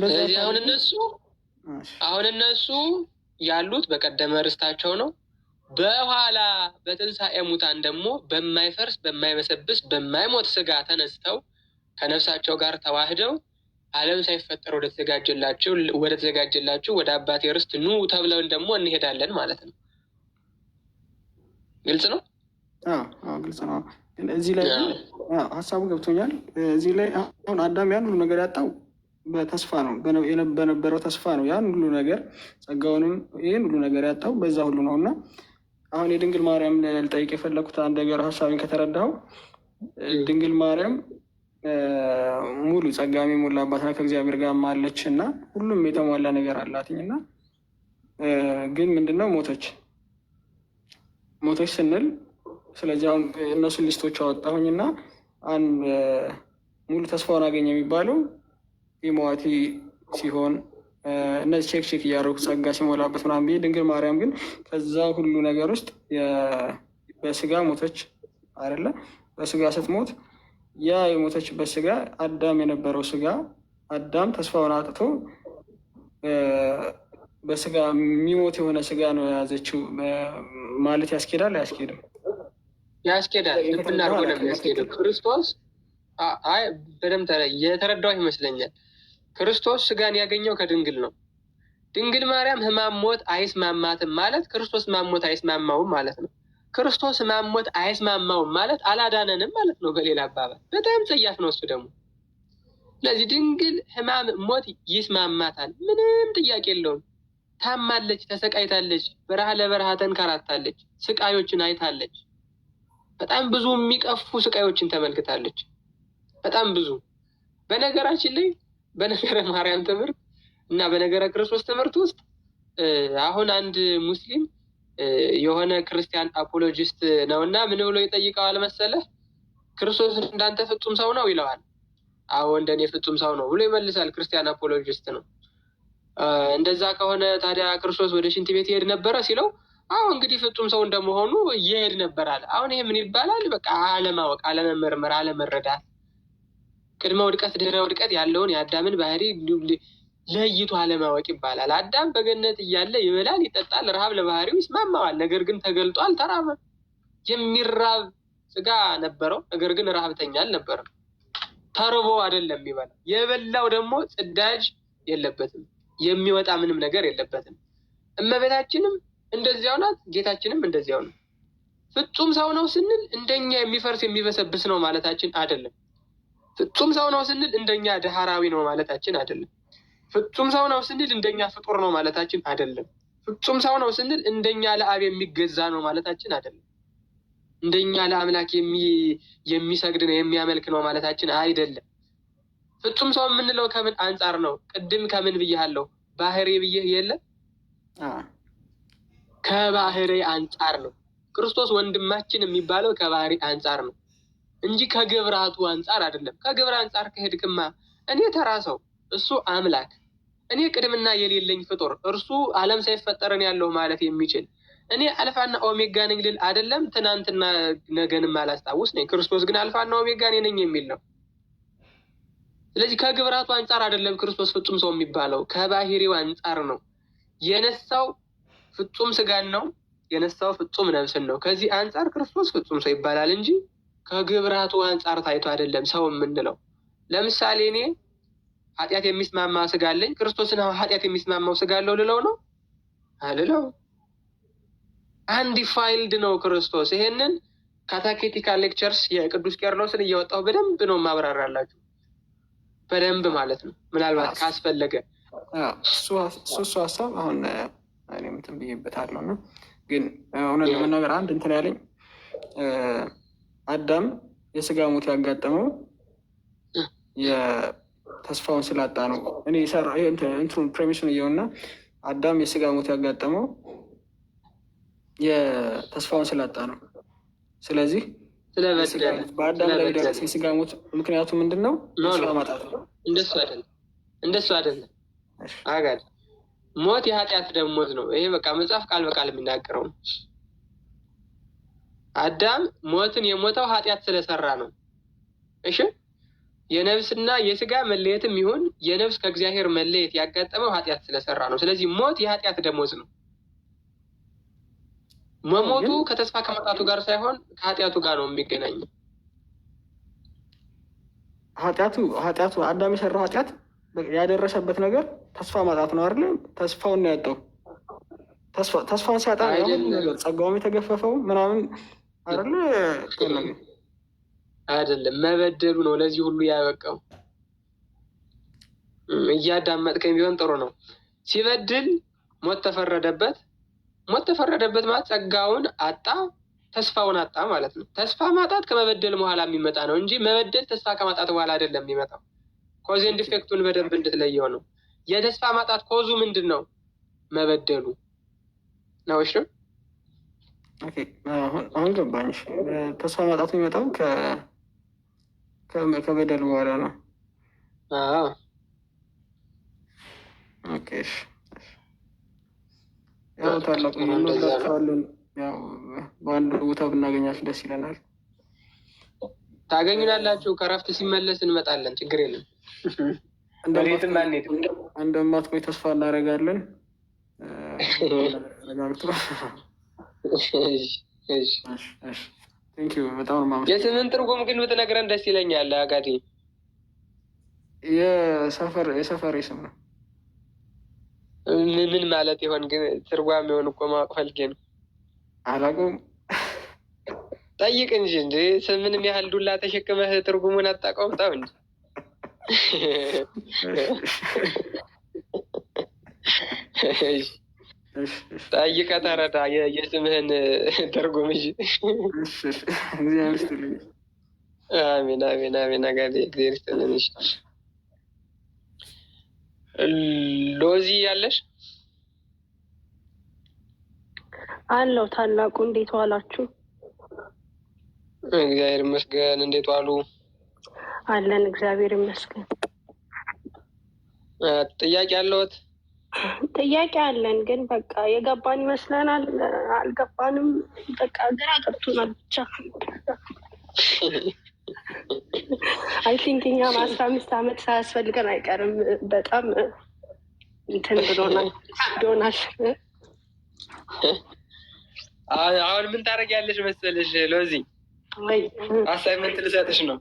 ስለዚህ አሁን እነሱ ያሉት በቀደመ ርስታቸው ነው። በኋላ በትንሣኤ ሙታን ደግሞ በማይፈርስ በማይበሰብስ በማይሞት ስጋ ተነስተው ከነፍሳቸው ጋር ተዋህደው ዓለም ሳይፈጠር ወደ ተዘጋጀላችሁ ወደ አባቴ ርስት ኑ ተብለን ደግሞ እንሄዳለን ማለት ነው። ግልጽ ነው? ግልጽ ነው። እዚህ ላይ ሀሳቡ ገብቶኛል። እዚህ ላይ አሁን አዳም ያን ሁሉ ነገር ያጣው በተስፋ ነው፣ በነበረው ተስፋ ነው። ያን ሁሉ ነገር ጸጋውንም ይህን ሁሉ ነገር ያጣው በዛ ሁሉ ነው። እና አሁን የድንግል ማርያም ልጠይቅ የፈለኩት አንድ ነገር ሀሳብን ከተረዳው ድንግል ማርያም ሙሉ ጸጋሚ የሞላባት ከእግዚአብሔር ጋር ማለች እና ሁሉም የተሟላ ነገር አላትኝ እና ግን ምንድነው ሞቶች ስንል ስለዚህ አሁን እነሱን ሊስቶች አወጣሁኝ እና ሙሉ ተስፋውን አገኘ የሚባለው ኢሞዋቲ ሲሆን እነዚህ ቼክ እያደረጉ ጸጋ ሲሞላበት ምናምን ብዬ ድንግል ማርያም ግን ከዛ ሁሉ ነገር ውስጥ በስጋ ሞተች አይደለ? በስጋ ስትሞት ያ የሞተችበት ስጋ አዳም የነበረው ስጋ አዳም ተስፋውን አጥቶ በስጋ የሚሞት የሆነ ስጋ ነው የያዘችው ማለት ያስኬዳል? አያስኬድም? ያስኬዳል። ልብናርጎ ነው የሚያስኬደው። ክርስቶስ በደምብ የተረዳው ይመስለኛል። ክርስቶስ ስጋን ያገኘው ከድንግል ነው። ድንግል ማርያም ሕማም ሞት አይስማማትም ማለት ክርስቶስ ሕማም ሞት አይስማማውም ማለት ነው። ክርስቶስ ሕማም ሞት አይስማማውም ማለት አላዳነንም ማለት ነው። በሌላ አባባል በጣም ጸያፍ ነው እሱ ደግሞ። ስለዚህ ድንግል ሕማም ሞት ይስማማታል፣ ምንም ጥያቄ የለውም። ታማለች፣ ተሰቃይታለች፣ በረሃ ለበረሃ ተንከራታለች፣ ስቃዮችን አይታለች። በጣም ብዙ የሚቀፉ ስቃዮችን ተመልክታለች። በጣም ብዙ። በነገራችን ላይ በነገረ ማርያም ትምህርት እና በነገረ ክርስቶስ ትምህርት ውስጥ አሁን አንድ ሙስሊም የሆነ ክርስቲያን አፖሎጂስት ነው እና ምን ብሎ ይጠይቀዋል መሰለህ? ክርስቶስ እንዳንተ ፍጹም ሰው ነው ይለዋል። አዎ እንደኔ ፍጹም ሰው ነው ብሎ ይመልሳል። ክርስቲያን አፖሎጂስት ነው። እንደዛ ከሆነ ታዲያ ክርስቶስ ወደ ሽንት ቤት ይሄድ ነበረ ሲለው፣ አዎ እንግዲህ ፍጹም ሰው እንደመሆኑ ይሄድ ነበር አለ። አሁን ይሄ ምን ይባላል? በቃ አለማወቅ፣ አለመመርመር፣ አለመረዳት፣ ቅድመ ውድቀት ድህረ ውድቀት ያለውን የአዳምን ባህሪ ለይቶ አለማወቅ ይባላል። አዳም በገነት እያለ ይበላል፣ ይጠጣል፣ ረሃብ ለባህሪው ይስማማዋል። ነገር ግን ተገልጦ አልተራበም። የሚራብ ስጋ ነበረው፣ ነገር ግን ረሃብተኛ አልነበረም። ተርቦ አይደለም ይበላል። የበላው ደግሞ ጽዳጅ የለበትም፣ የሚወጣ ምንም ነገር የለበትም። እመቤታችንም እንደዚያው ናት፣ ጌታችንም እንደዚያው ነው። ፍጹም ሰው ነው ስንል እንደኛ የሚፈርስ የሚበሰብስ ነው ማለታችን አይደለም። ፍጹም ሰው ነው ስንል እንደኛ ደሃራዊ ነው ማለታችን አይደለም። ፍጹም ሰው ነው ስንል እንደኛ ፍጡር ነው ማለታችን አይደለም። ፍጹም ሰው ነው ስንል እንደኛ ለአብ የሚገዛ ነው ማለታችን አይደለም። እንደኛ ለአምላክ የሚሰግድ ነው የሚያመልክ ነው ማለታችን አይደለም። ፍጹም ሰው የምንለው ከምን አንጻር ነው? ቅድም ከምን ብያለሁ? ባህሪ ብዬህ የለ ከባህሪ አንጻር ነው። ክርስቶስ ወንድማችን የሚባለው ከባህሪ አንጻር ነው እንጂ ከግብራቱ አንጻር አይደለም። ከግብር አንጻር ከሄድክማ እኔ ተራ ሰው፣ እሱ አምላክ፣ እኔ ቅድምና የሌለኝ ፍጡር፣ እርሱ ዓለም ሳይፈጠረን ያለው ማለት የሚችል እኔ አልፋና ኦሜጋ ነኝ ልል አይደለም። ትናንትና ነገንም አላስታውስ ነኝ። ክርስቶስ ግን አልፋና ኦሜጋ ነኝ የሚል ነው። ስለዚህ ከግብራቱ አንጻር አይደለም ክርስቶስ ፍጹም ሰው የሚባለው፣ ከባህሪው አንጻር ነው። የነሳው ፍጹም ስጋን ነው፣ የነሳው ፍጹም ነፍስን ነው። ከዚህ አንጻር ክርስቶስ ፍጹም ሰው ይባላል እንጂ ከግብራቱ አንጻር ታይቶ አይደለም ሰው የምንለው። ለምሳሌ እኔ ኃጢአት የሚስማማ ስጋ አለኝ፣ ክርስቶስን ኃጢአት የሚስማማው ስጋ አለው ልለው ነው አልለው። አንዲፋይልድ ነው ክርስቶስ። ይሄንን ካታኬቲካል ሌክቸርስ የቅዱስ ቄርሎስን እያወጣሁ በደንብ ነው ማብራራላችሁ፣ በደንብ ማለት ነው። ምናልባት ካስፈለገ እሱ ሀሳብ አሁን እኔ እንትን ብዬበታለሁ እና ግን እውነት ለመናገር አንድ እንትን ያለኝ አዳም የስጋ ሞት ያጋጠመው የተስፋውን ስላጣ ነው። እኔ እንትኑ ፕሬሚሱን እየውና አዳም የስጋ ሞት ያጋጠመው የተስፋውን ስላጣ ነው። ስለዚህ በአዳም ላይ ደረሰ የስጋ ሞት ምክንያቱ ምንድን ነው? ተስፋ ማጣት ነው። እንደሱ አይደለም አጋድ ሞት የኃጢአት ደሞዝ ነው። ይሄ በቃ መጽሐፍ ቃል በቃል የሚናገረው ነው። አዳም ሞትን የሞተው ኃጢአት ስለሰራ ነው። እሺ የነፍስና የስጋ መለየትም ይሁን የነፍስ ከእግዚአብሔር መለየት ያጋጠመው ኃጢአት ስለሰራ ነው። ስለዚህ ሞት የኃጢአት ደሞዝ ነው። መሞቱ ከተስፋ ከማጣቱ ጋር ሳይሆን ከኃጢአቱ ጋር ነው የሚገናኘው። ኃጢአቱ አዳም የሰራው ኃጢአት ያደረሰበት ነገር ተስፋ ማጣት ነው አይደል? ተስፋውን ያጣው ተስፋውን ሲያጣ ነገር ጸጋውም የተገፈፈው ምናምን አይደል? አይደለም መበደሉ ነው ለዚህ ሁሉ ያበቃው። እያዳመጥከኝ ቢሆን ጥሩ ነው። ሲበድል ሞት ተፈረደበት። ሞት ተፈረደበት ማለት ጸጋውን አጣ፣ ተስፋውን አጣ ማለት ነው። ተስፋ ማጣት ከመበደል በኋላ የሚመጣ ነው እንጂ መበደል ተስፋ ከማጣት በኋላ አይደለም የሚመጣው። ኮዝ ኤንድ ኢፌክቱን በደንብ እንድትለየው ነው። የተስፋ ማጣት ኮዙ ምንድን ነው? መበደሉ ነው። እሺ አሁን ገባኝ። ተስፋ ማጣቱ የሚመጣው ከበደል በኋላ ነው። ኦኬ ያው ታላቁ እንወዳቸዋለን። ያው በአንድ ቦታ ብናገኛችሁ ደስ ይለናል። ታገኙናላችሁ። ከረፍት ሲመለስ እንመጣለን። ችግር የለም። እንደማትቆይ ተስፋ እናደርጋለን። የስምን ትርጉም ግን ብትነግረን ደስ ይለኛል። አጋዲ የሰፈር ስም ነው። ምን ማለት ይሆን ግን? ትርጓሜውን እኮ ማወቅ ፈልጌ ነው። አላውቅም። ጠይቅ እንጂ ስምንም ያህል ዱላ ተሸክመህ ትርጉሙን አታውቀውም? ተው እንጂ ጠይቀህ ተረዳ የስምህን ትርጉም እንጂ። አሜን አሜን አሜን። አጋዴ እግዚአብሔር ይስጥልን። ሎዚ ያለሽ አለው። ታላቁ እንዴት ዋላችሁ? እግዚአብሔር ይመስገን። እንዴት ዋሉ? አለን እግዚአብሔር ይመስገን። ጥያቄ አለዎት? ጥያቄ አለን ግን በቃ የገባን ይመስለናል። አልገባንም። በቃ ግራ ገብቶናል ብቻ። አይ ቲንክ እኛም 15 ዓመት ሳያስፈልገን አይቀርም። በጣም እንትን ብሎናል ዶናል። አሁን ምን ታደርጊያለሽ መሰለሽ ሎዚ? አሳይመንት ልሰጥሽ ነው።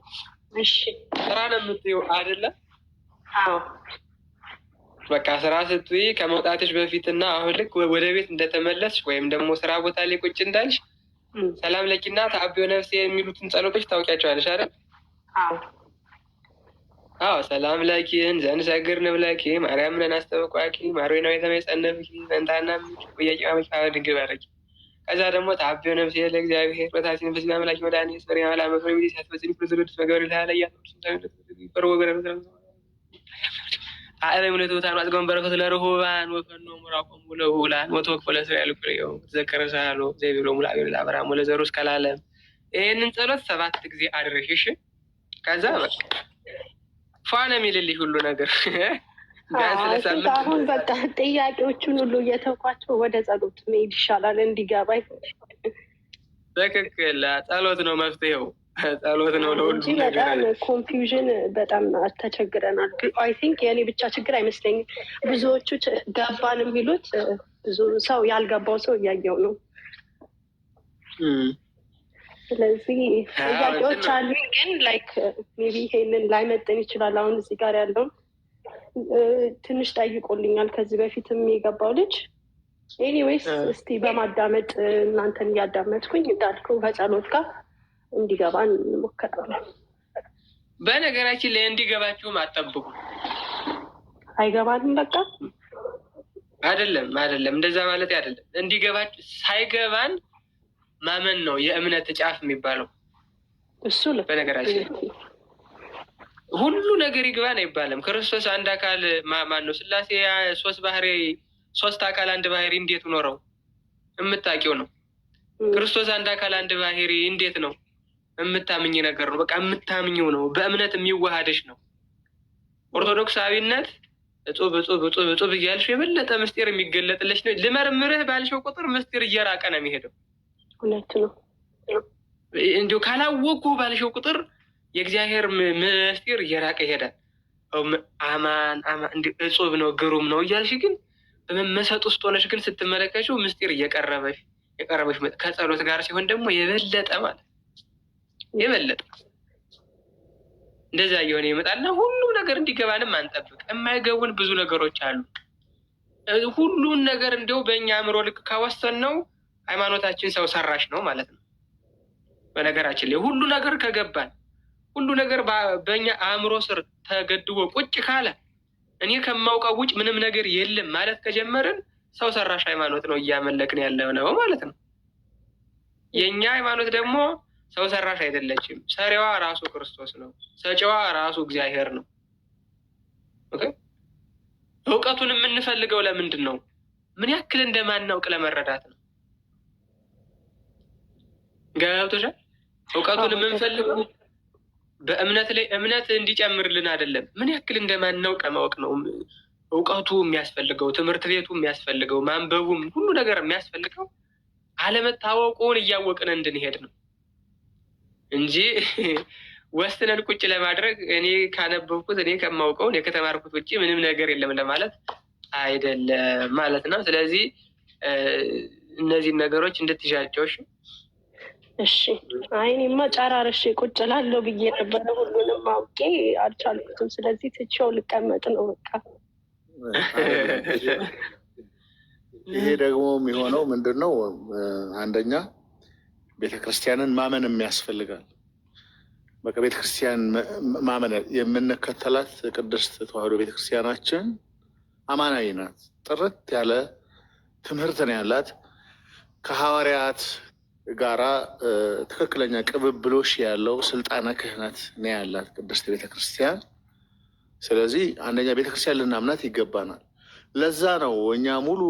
እሺ ስራ ነው የምትይው አይደለ? አዎ በቃ ስራ ስትይ ከመውጣትሽ በፊትና አሁን ልክ ወደ ቤት እንደተመለስሽ ወይም ደግሞ ስራ ቦታ ላይ ቁጭ እንዳልሽ ሰላም ለኪና ተአብዮ ነፍሴ የሚሉትን ጸሎቶች ታውቂያቸዋለሽ አይደል? አዎ ሰላም ለኪን ዘንሰግር ንብለኪ ማርያም ነን አስተበቋቂ ማርዌና የተመጸነብኪ ዘንታና ቆያቂ አመካ ድንግል ባረኪ። ከዛ ደግሞ ተአብዮ ነፍሴ ለእግዚአብሔር በታሲን በስጋ አምላክ መድኃኒት ስበሪ ማላ መፍረ ሚዲ ሲያስፈጽም ፍርዝሩት መገበር ለሃለያ አለም ለተውታን አጥገን በረከት ለረሆባን ወፈኖ ምራቆም ለሁላን ወተወክፈ ለእስራኤል ፍሬው ተዘከረ ሳሎ ዘይብሎ ሙላቤ ለአብርሃም ወለዘሩ እስከላለም። ይሄንን ጸሎት 7 ጊዜ አድርሽ። ከዛ በቃ ፋና የሚልልሽ ሁሉ ነገር አሁን በቃ ጥያቄዎቹን ሁሉ እየተውኳቸው ወደ ጸሎት መሄድ ይሻላል እንዲገባኝ። ትክክል። ጸሎት ነው መፍትሄው። ጸሎት ነው ለሁሉ ነገር። በጣም ኮንፊውዥን በጣም ተቸግረናል። አይ ቲንክ የኔ ብቻ ችግር አይመስለኝም። ብዙዎቹ ገባን የሚሉት ብዙ ሰው ያልገባው ሰው እያየው ነው። ስለዚህ ጥያቄዎች አሉኝ ግን ላይክ ሜቢ ይሄንን ላይመጥን ይችላል። አሁን እዚህ ጋር ያለውን ትንሽ ጠይቆልኛል ከዚህ በፊትም የገባው ልጅ። ኤኒዌይስ እስቲ በማዳመጥ እናንተን እያዳመጥኩኝ እንዳልከው ከጸሎት ጋር እንዲገባን እንሞክራለን። በነገራችን ላይ እንዲገባችሁም አጠብቁ። አይገባንም በቃ አይደለም እንደዛ ማለት አይደለም። እንዲገባችሁ ሳይገባን ማመን ነው የእምነት ጫፍ የሚባለው። እሱ በነገራችን ሁሉ ነገር ይግባን አይባልም። ክርስቶስ አንድ አካል ማን ነው? ስላሴ ሶስት አካል አንድ ባህሪ እንዴት ኖረው የምታውቂው ነው። ክርስቶስ አንድ አካል አንድ ባህሪ እንዴት ነው የምታምኝ ነገር ነው። በቃ የምታምኝው ነው። በእምነት የሚዋሃደሽ ነው። ኦርቶዶክሳዊነት እጹብ እያልሽ የበለጠ ምስጢር የሚገለጥለሽ ነው። ልመርምርህ ባልሽው ቁጥር ምስጢር እየራቀ ነው የሚሄደው። እውነት ነው። እንዲሁ ካላወቅኩ ባልሽው ቁጥር የእግዚአብሔር ምስጢር እየራቀ ይሄዳል። አማን እንዲሁ እጹብ ነው ግሩም ነው እያልሽ ግን በመመሰጥ ውስጥ ሆነሽ ግን ስትመለከችው ምስጢር እየቀረበሽ ከጸሎት ጋር ሲሆን ደግሞ የበለጠ ማለት የበለጠ እንደዛ እየሆነ ይመጣልና ሁሉም ነገር እንዲገባንም አንጠብቅ። የማይገቡን ብዙ ነገሮች አሉ። ሁሉን ነገር እንደው በእኛ አእምሮ ልክ ካወሰን ነው ሃይማኖታችን ሰው ሰራሽ ነው ማለት ነው። በነገራችን ላይ ሁሉ ነገር ከገባን ሁሉ ነገር በእኛ አእምሮ ስር ተገድቦ ቁጭ ካለ እኔ ከማውቀው ውጭ ምንም ነገር የለም ማለት ከጀመርን ሰው ሰራሽ ሃይማኖት ነው እያመለክን ያለው ነው ማለት ነው። የእኛ ሃይማኖት ደግሞ ሰው ሰራሽ አይደለችም። ሰሪዋ ራሱ ክርስቶስ ነው። ሰጪዋ ራሱ እግዚአብሔር ነው። ኦኬ። እውቀቱን የምንፈልገው ለምንድን ነው? ምን ያክል እንደማናውቅ ለመረዳት ነው። ገብቶሻል? እውቀቱን የምንፈልገው በእምነት ላይ እምነት እንዲጨምርልን አይደለም። ምን ያክል እንደማናውቅ ማወቅ ነው እውቀቱ የሚያስፈልገው። ትምህርት ቤቱ የሚያስፈልገው፣ ማንበቡም ሁሉ ነገር የሚያስፈልገው አለመታወቁን እያወቅን እንድንሄድ ነው እንጂ ወስነን ቁጭ ለማድረግ እኔ ካነበብኩት እኔ ከማውቀው እኔ ከተማርኩት ውጭ ምንም ነገር የለም ለማለት አይደለም ማለት ነው። ስለዚህ እነዚህን ነገሮች እንድትሻቸውሽ። እሺ። እኔማ ጨራርሼ ቁጭ ላለው ብዬ ነበረ። ሁሉንም አውቄ አልቻልኩትም። ስለዚህ ትቼው ልቀመጥ ነው በቃ። ይሄ ደግሞ የሚሆነው ምንድን ነው? አንደኛ ቤተክርስቲያንን ማመንም ያስፈልጋል። በቃ ቤተክርስቲያን ማመን የምንከተላት ቅድስት ተዋሕዶ ቤተክርስቲያናችን አማናዊ ናት። ጥርት ያለ ትምህርት ነው ያላት። ከሐዋርያት ጋራ ትክክለኛ ቅብብሎሽ ያለው ስልጣነ ክህነት ነው ያላት ቅድስት ቤተክርስቲያን። ስለዚህ አንደኛ ቤተክርስቲያን ልናምናት ይገባናል። ለዛ ነው እኛ ሙሉ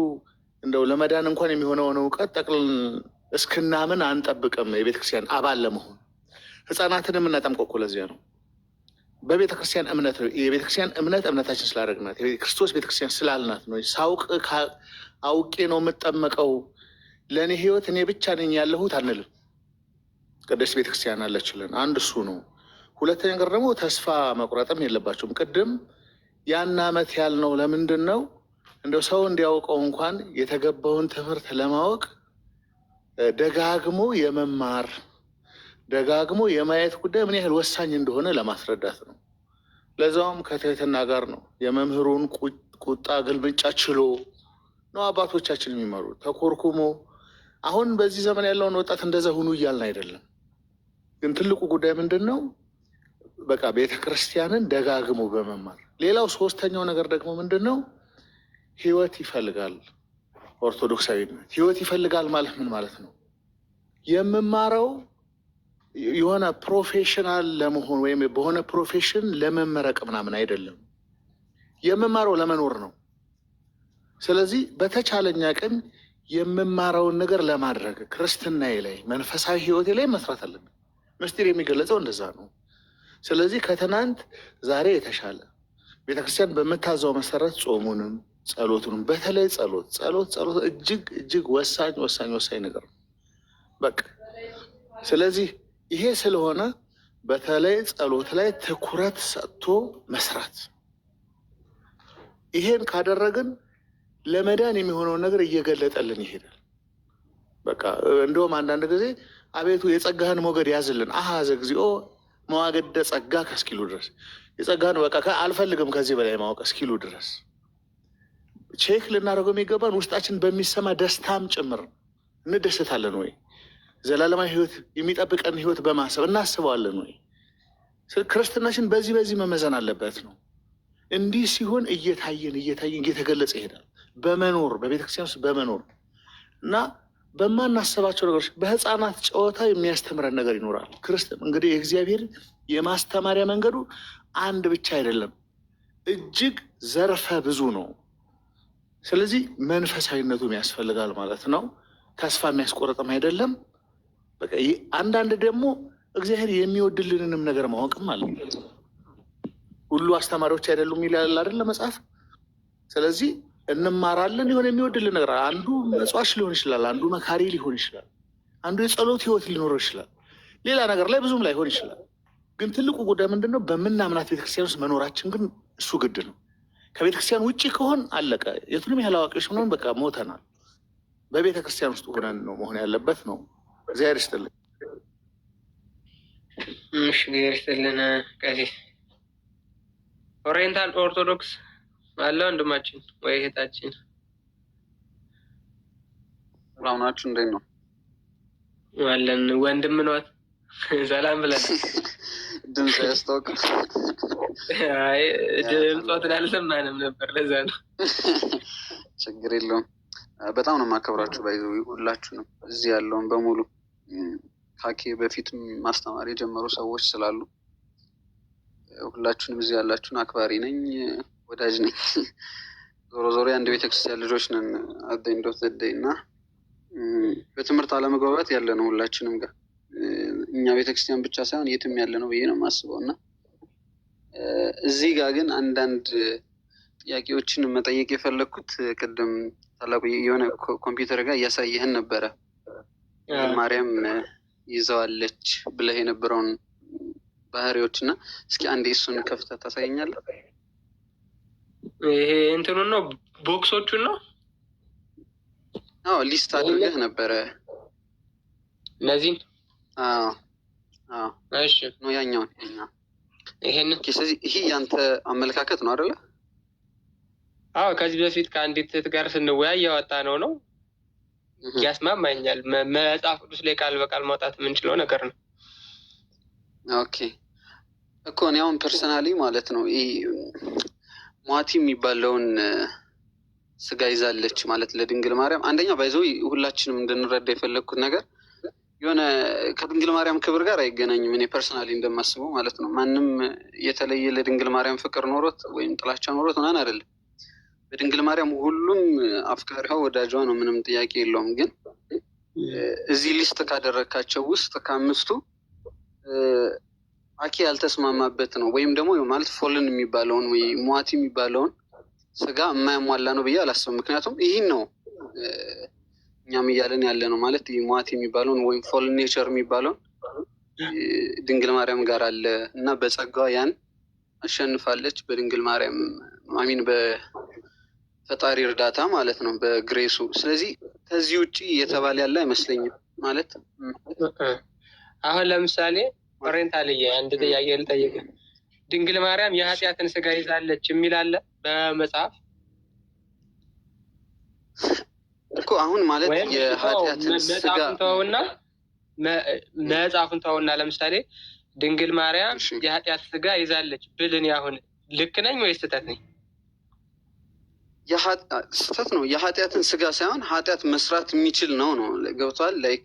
እንደው ለመዳን እንኳን የሚሆነውን እውቀት ጠቅልል እስክናምን አንጠብቅም። የቤተክርስቲያን አባል ለመሆን ህፃናትን የምናጠምቀው እኮ ለዚያ ነው። በቤተክርስቲያን እምነት ነው። የቤተክርስቲያን እምነት እምነታችን ስላደረግናት ክርስቶስ ቤተክርስቲያን ስላልናት ነው። ሳውቅ አውቄ ነው የምጠመቀው፣ ለእኔ ህይወት እኔ ብቻ ነኝ ያለሁት አንልም። ቅድስት ቤተክርስቲያን አለችልን። አንድ እሱ ነው። ሁለተኛ ነገር ደግሞ ተስፋ መቁረጥም የለባቸውም። ቅድም ያን ዓመት ያልነው ለምንድን ነው? እንደው ሰው እንዲያውቀው እንኳን የተገባውን ትምህርት ለማወቅ ደጋግሞ የመማር ደጋግሞ የማየት ጉዳይ ምን ያህል ወሳኝ እንደሆነ ለማስረዳት ነው። ለዛውም ከትህትና ጋር ነው። የመምህሩን ቁጣ ግልምጫ ችሎ ነው አባቶቻችን የሚመሩ ተኮርኩሞ። አሁን በዚህ ዘመን ያለውን ወጣት እንደዛ ሁኑ እያልን አይደለም። ግን ትልቁ ጉዳይ ምንድን ነው? በቃ ቤተክርስቲያንን ደጋግሞ በመማር። ሌላው ሶስተኛው ነገር ደግሞ ምንድን ነው? ህይወት ይፈልጋል። ኦርቶዶክሳዊነት ህይወት ይፈልጋል ማለት ምን ማለት ነው? የምማረው የሆነ ፕሮፌሽናል ለመሆን ወይም በሆነ ፕሮፌሽን ለመመረቅ ምናምን አይደለም። የምማረው ለመኖር ነው። ስለዚህ በተቻለኛ ቀን የምማረውን ነገር ለማድረግ ክርስትናዬ ላይ መንፈሳዊ ህይወቴ ላይ መስራት አለብን። ምስጢር የሚገለጸው እንደዛ ነው። ስለዚህ ከትናንት ዛሬ የተሻለ ቤተክርስቲያን በምታዘው መሰረት ጾሙንም ጸሎቱንም፣ በተለይ ጸሎት እጅግ ወሳኝ ነገር ነው። በቃ ስለዚህ ይሄ ስለሆነ በተለይ ጸሎት ላይ ትኩረት ሰጥቶ መስራት። ይሄን ካደረግን ለመዳን የሚሆነውን ነገር እየገለጠልን ይሄዳል። በቃ እንደውም አንዳንድ ጊዜ አቤቱ የጸጋህን ሞገድ ያዝልን አሃዘ እግዚኦ መዋገደ ጸጋ ከእስኪሉ ድረስ የጸጋን በቃ አልፈልግም ከዚህ በላይ ማወቅ እስኪሉ ድረስ ቼክ ልናደርገው የሚገባን ውስጣችን በሚሰማ ደስታም ጭምር እንደሰታለን ወይ? ዘላለማዊ ህይወት የሚጠብቀን ህይወት በማሰብ እናስበዋለን ወይ? ክርስትናችን በዚህ መመዘን አለበት ነው። እንዲህ ሲሆን እየታየን እየተገለጸ ይሄዳል። በመኖር በቤተክርስቲያን ውስጥ በመኖር እና በማናስባቸው ነገሮች በህፃናት ጨዋታ የሚያስተምረን ነገር ይኖራል። ክርስትና እንግዲህ የእግዚአብሔር የማስተማሪያ መንገዱ አንድ ብቻ አይደለም፣ እጅግ ዘርፈ ብዙ ነው። ስለዚህ መንፈሳዊነቱም ያስፈልጋል ማለት ነው። ተስፋ የሚያስቆርጥም አይደለም። በቃ አንዳንድ ደግሞ እግዚአብሔር የሚወድልንንም ነገር ማወቅም አለ። ሁሉ አስተማሪዎች አይደሉም ይላል አይደለ መጽሐፍ። ስለዚህ እንማራለን። የሆነ የሚወድልን ነገር አንዱ መጽዋች ሊሆን ይችላል፣ አንዱ መካሪ ሊሆን ይችላል፣ አንዱ የጸሎት ህይወት ሊኖረው ይችላል፣ ሌላ ነገር ላይ ብዙም ላይሆን ይችላል። ግን ትልቁ ጉዳይ ምንድን ነው? በምናምናት ቤተክርስቲያን ውስጥ መኖራችን ግን እሱ ግድ ነው። ከቤተክርስቲያን ውጭ ከሆን አለቀ። የቱንም ያህል አዋቂዎች ሆነን በቃ ሞተናል። በቤተክርስቲያን ውስጥ ሆነን ነው መሆን ያለበት ነው። እግዚአብሔር ይስጥልን። እግዚአብሔር ይስጥልን። ቀሲስ ኦሪየንታል ኦርቶዶክስ አለ ወንድማችን ወይ እህታችን ብራውናችሁ እንዴት ነው አለን? ወንድም ነዎት? ሰላም ብለን ድምፅ ያስታውቃል። አይ ድምፆትን አልሰማንም ነበር፣ ለዛ ነው። ችግር የለውም። በጣም ነው የማከብራችሁ። ባይዘው ሁላችሁንም እዚህ ያለውን በሙሉ ካኬ በፊትም ማስተማር የጀመሩ ሰዎች ስላሉ ሁላችሁንም እዚህ ያላችሁን አክባሪ ነኝ፣ ወዳጅ ነኝ። ዞሮ ዞሮ የአንድ ቤተክርስቲያን ልጆች ነን። አደኝ ዶት ዘደይ እና በትምህርት አለመግባባት ያለ ነው ሁላችንም ጋር። እኛ ቤተክርስቲያን ብቻ ሳይሆን የትም ያለ ነው ብዬ ነው የማስበው እና እዚህ ጋር ግን አንዳንድ ጥያቄዎችን መጠየቅ የፈለግኩት ቅድም ታላቁ የሆነ ኮምፒውተር ጋር እያሳየህን ነበረ። ማርያም ይዘዋለች ብለህ የነበረውን ባህሪዎች እና እስኪ አንዴ እሱን ከፍተህ ታሳየኛለህ? ይሄ እንትኑን ነው ቦክሶቹን ነው? አዎ ሊስት አድርገህ ነበረ እነዚህን። እሺ ነው ያኛውን ይሄንን። ስለዚህ ይሄ ያንተ አመለካከት ነው አይደለ? አዎ ከዚህ በፊት ከአንዲት እህት ጋር ስንወያይ ያወጣ ነው ያስማማኛል። መጽሐፍ ቅዱስ ላይ ቃል በቃል ማውጣት የምንችለው ነገር ነው። ኦኬ እኮ እኔ አሁን ፐርሰናሊ ማለት ነው ይሄ ሟቲ የሚባለውን ስጋ ይዛለች ማለት ለድንግል ማርያም አንደኛ ባይዘው ሁላችንም እንድንረዳ የፈለግኩት ነገር የሆነ ከድንግል ማርያም ክብር ጋር አይገናኝም። እኔ ፐርሰናሊ እንደማስበው ማለት ነው ማንም የተለየ ለድንግል ማርያም ፍቅር ኖሮት ወይም ጥላቻ ኖሮት ምናምን አይደለም። በድንግል ማርያም ሁሉም አፍቃሪዋ ወዳጇ ነው፣ ምንም ጥያቄ የለውም። ግን እዚህ ሊስት ካደረግካቸው ውስጥ ከአምስቱ አኬ ያልተስማማበት ነው ወይም ደግሞ ማለት ፎልን የሚባለውን ወይ ሟቲ የሚባለውን ስጋ የማያሟላ ነው ብዬ አላስብም። ምክንያቱም ይህን ነው እኛም እያለን ያለ ነው ማለት ሟቲ የሚባለውን ወይም ፎልን ኔቸር የሚባለውን ድንግል ማርያም ጋር አለ እና በጸጋዋ ያን አሸንፋለች። በድንግል ማርያም አሚን በፈጣሪ እርዳታ ማለት ነው በግሬሱ። ስለዚህ ከዚህ ውጭ የተባለ ያለ አይመስለኝም ማለት አሁን ለምሳሌ ኦሪየንታልዬ አንድ ጥያቄ ልጠይቅ። ድንግል ማርያም የኃጢአትን ስጋ ይዛለች የሚል አለ በመጽሐፍ እኮ አሁን ማለት የኃጢአትን ስጋ መጽሐፉን ተውና ለምሳሌ ድንግል ማርያም የኃጢአት ስጋ ይዛለች ብል እኔ አሁን ልክ ነኝ ወይስ ስህተት ነኝ? ስህተት ነው። የኃጢአትን ስጋ ሳይሆን ኃጢአት መስራት የሚችል ነው ገብቷል። ላይክ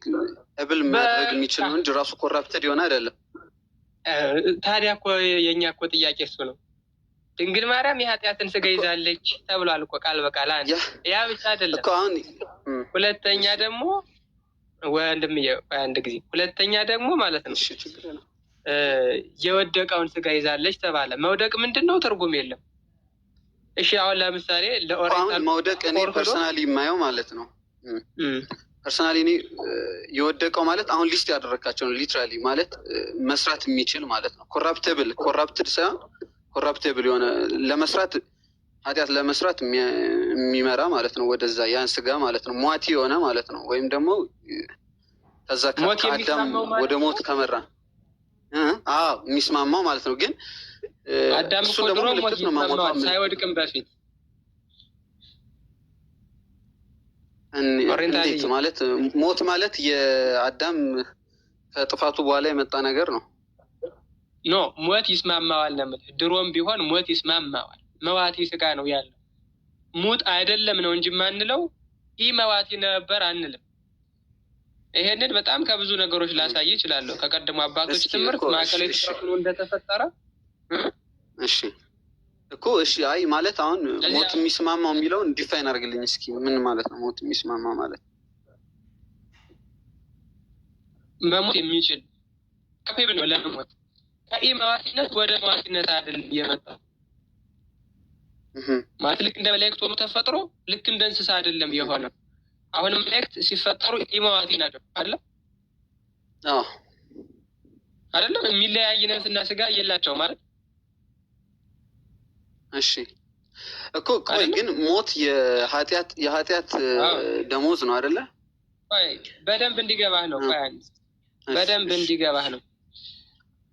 እብል ማድረግ የሚችል ነው እንጂ ራሱ ኮራፕተድ የሆነ አይደለም። ታዲያ እኮ የእኛ እኮ ጥያቄ እሱ ነው። ድንግል ማርያም የኃጢአትን ስጋ ይዛለች ተብሏል እኮ ቃል በቃል። ያ ብቻ አይደለም እኮ አሁን ሁለተኛ ደግሞ ወንድምዬ አንድ ጊዜ ሁለተኛ ደግሞ ማለት ነው የወደቀውን ስጋ ይዛለች ተባለ። መውደቅ ምንድን ነው? ትርጉም የለም። እሺ አሁን ለምሳሌ ለኦሪየንታል መውደቅ እኔ ፐርሰናሊ የማየው ማለት ነው ፐርሰናሊ እኔ የወደቀው ማለት አሁን ሊስት ያደረካቸው ነው ሊትራሊ ማለት መስራት የሚችል ማለት ነው። ኮራፕትድ ሳይሆን ኮራፕቴብል የሆነ ለመስራት ኃጢአት ለመስራት የሚመራ ማለት ነው ወደዛ ያን ስጋ ማለት ነው ሟቲ የሆነ ማለት ነው። ወይም ደግሞ ከዛ ከአዳም ወደ ሞት ከመራ የሚስማማው ማለት ነው። ግን አዳም እኮ ድሮ ሞት ይስማማዋል ሳይወድቅም በፊት እንዴት ማለት ሞት ማለት የአዳም ከጥፋቱ በኋላ የመጣ ነገር ነው። ኖ ሞት ይስማማዋል ነው። ድሮም ቢሆን ሞት ይስማማዋል። መዋቲ ስጋ ነው ያለው። ሙት አይደለም ነው እንጂ ማንለው ኢ መዋቲ ነበር አንልም። ይሄንን በጣም ከብዙ ነገሮች ላሳይ ይችላል። ከቀደሙ አባቶች ትምህርት ማዕከላዊ ተፈጥሮ እንደተፈጠረ እሺ እኮ እሺ። አይ ማለት አሁን ሞት የሚስማማው የሚለውን ዲፋይን አድርግልኝ እስኪ። ምን ማለት ነው ሞት የሚስማማ ማለት? መሞት የሚችል ከፔብ ነው ለመሞት ከኢ መዋቲነት ወደ መዋቲነት አይደል የመጣው ማለት ልክ እንደ መላእክት ሆኖ ተፈጥሮ ልክ እንደ እንስሳ አይደለም የሆነው። አሁን መላእክት ሲፈጠሩ ኢ መዋቲ ናቸው አይደል? አይደለም የሚለያይ ነፍስና ስጋ የላቸው ማለት። እሺ እኮ ቆይ ግን ሞት የኃጢአት ደሞዝ ነው አይደለ? ቆይ በደንብ እንዲገባህ ነው። ቆይ በደንብ እንዲገባህ ነው።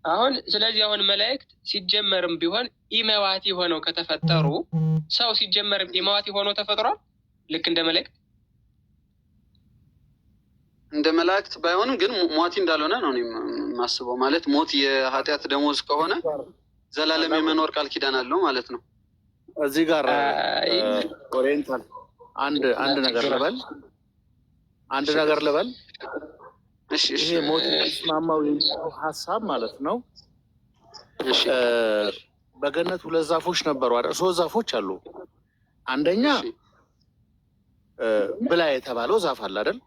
አሁን ስለዚህ አሁን መላእክት ሲጀመርም ቢሆን ኢመዋቲ ሆነው ከተፈጠሩ ሰው ሲጀመርም ኢመዋቲ ሆኖ ተፈጥሯል። ልክ እንደ መላእክት እንደ መላእክት ባይሆንም ግን ሟቲ እንዳልሆነ ነው የማስበው። ማለት ሞት የኃጢአት ደሞዝ ከሆነ ዘላለም የመኖር ቃል ኪዳን አለው ማለት ነው። እዚህ ጋር ኦሪየንታል አንድ ነገር ልበል። ይሄ ሞት የሚስማማው የሚለው ሀሳብ ማለት ነው። በገነት 2 ዛፎች ነበሩ አይደል? 3 ዛፎች አሉ። አንደኛ ብላ የተባለው ዛፍ አለ አይደል?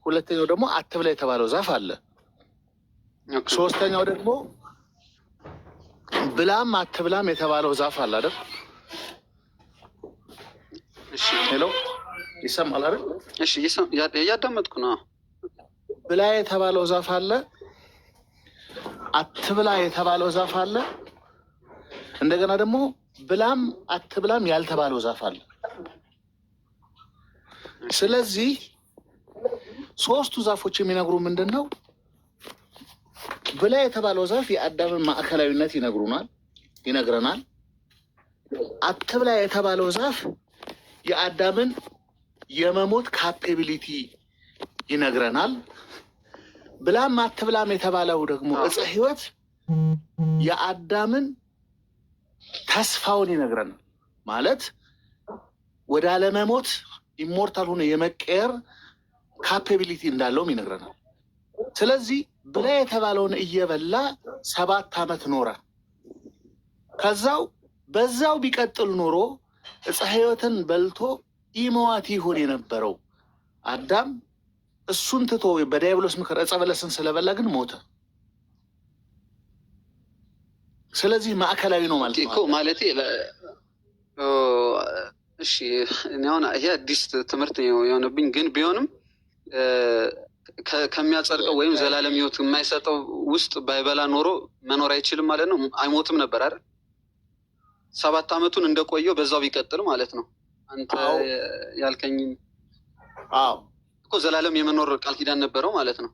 ሁለተኛው ደግሞ አትብላ የተባለው ዛፍ አለ። ሶስተኛው ደግሞ ብላም አትብላም የተባለው ዛፍ አለ አይደል? ሄሎ ይሰማል አይደል? እሺ እያዳመጥኩ ነው። ብላ የተባለው ዛፍ አለ፣ አትብላ የተባለው ዛፍ አለ፣ እንደገና ደግሞ ብላም አትብላም ያልተባለው ዛፍ አለ። ስለዚህ 3ቱ ዛፎች የሚነግሩ ምንድን ነው? ብላ የተባለው ዛፍ የአዳምን ማዕከላዊነት ይነግረናል። አትብላ የተባለው ዛፍ የአዳምን የመሞት ካፔቢሊቲ ይነግረናል። ብላም አትብላም የተባለው ደግሞ ዕፀ ሕይወት የአዳምን ተስፋውን ይነግረናል። ማለት ወደ አለመሞት ኢሞርታል ሆኖ የመቀየር ካፔቢሊቲ እንዳለውም ይነግረናል። ስለዚህ ብላ የተባለውን እየበላ 7 ዓመት ኖረ። ከዛው በዛው ቢቀጥል ኖሮ ዕፀ ሕይወትን በልቶ ኢመዋቲ ይሆን የነበረው አዳም እሱን ትቶ በዲያብሎስ ምክር ዕፀ በለስን ስለበላ ግን ሞተ። ስለዚህ ማዕከላዊ ነው ማለት ነው ማለት እሺ። አሁን ይሄ አዲስ ትምህርት የሆነብኝ ግን ቢሆንም ከሚያጸድቀው ወይም ዘላለም ሕይወት የማይሰጠው ውስጥ ባይበላ ኖሮ መኖር አይችልም ማለት ነው። አይሞትም ነበር አይደል? 7 ዓመቱን እንደቆየው በዛው ቢቀጥል ማለት ነው። አንተ ያልከኝን እኮ ዘላለም የመኖር ቃል ኪዳን ነበረው ማለት ነው።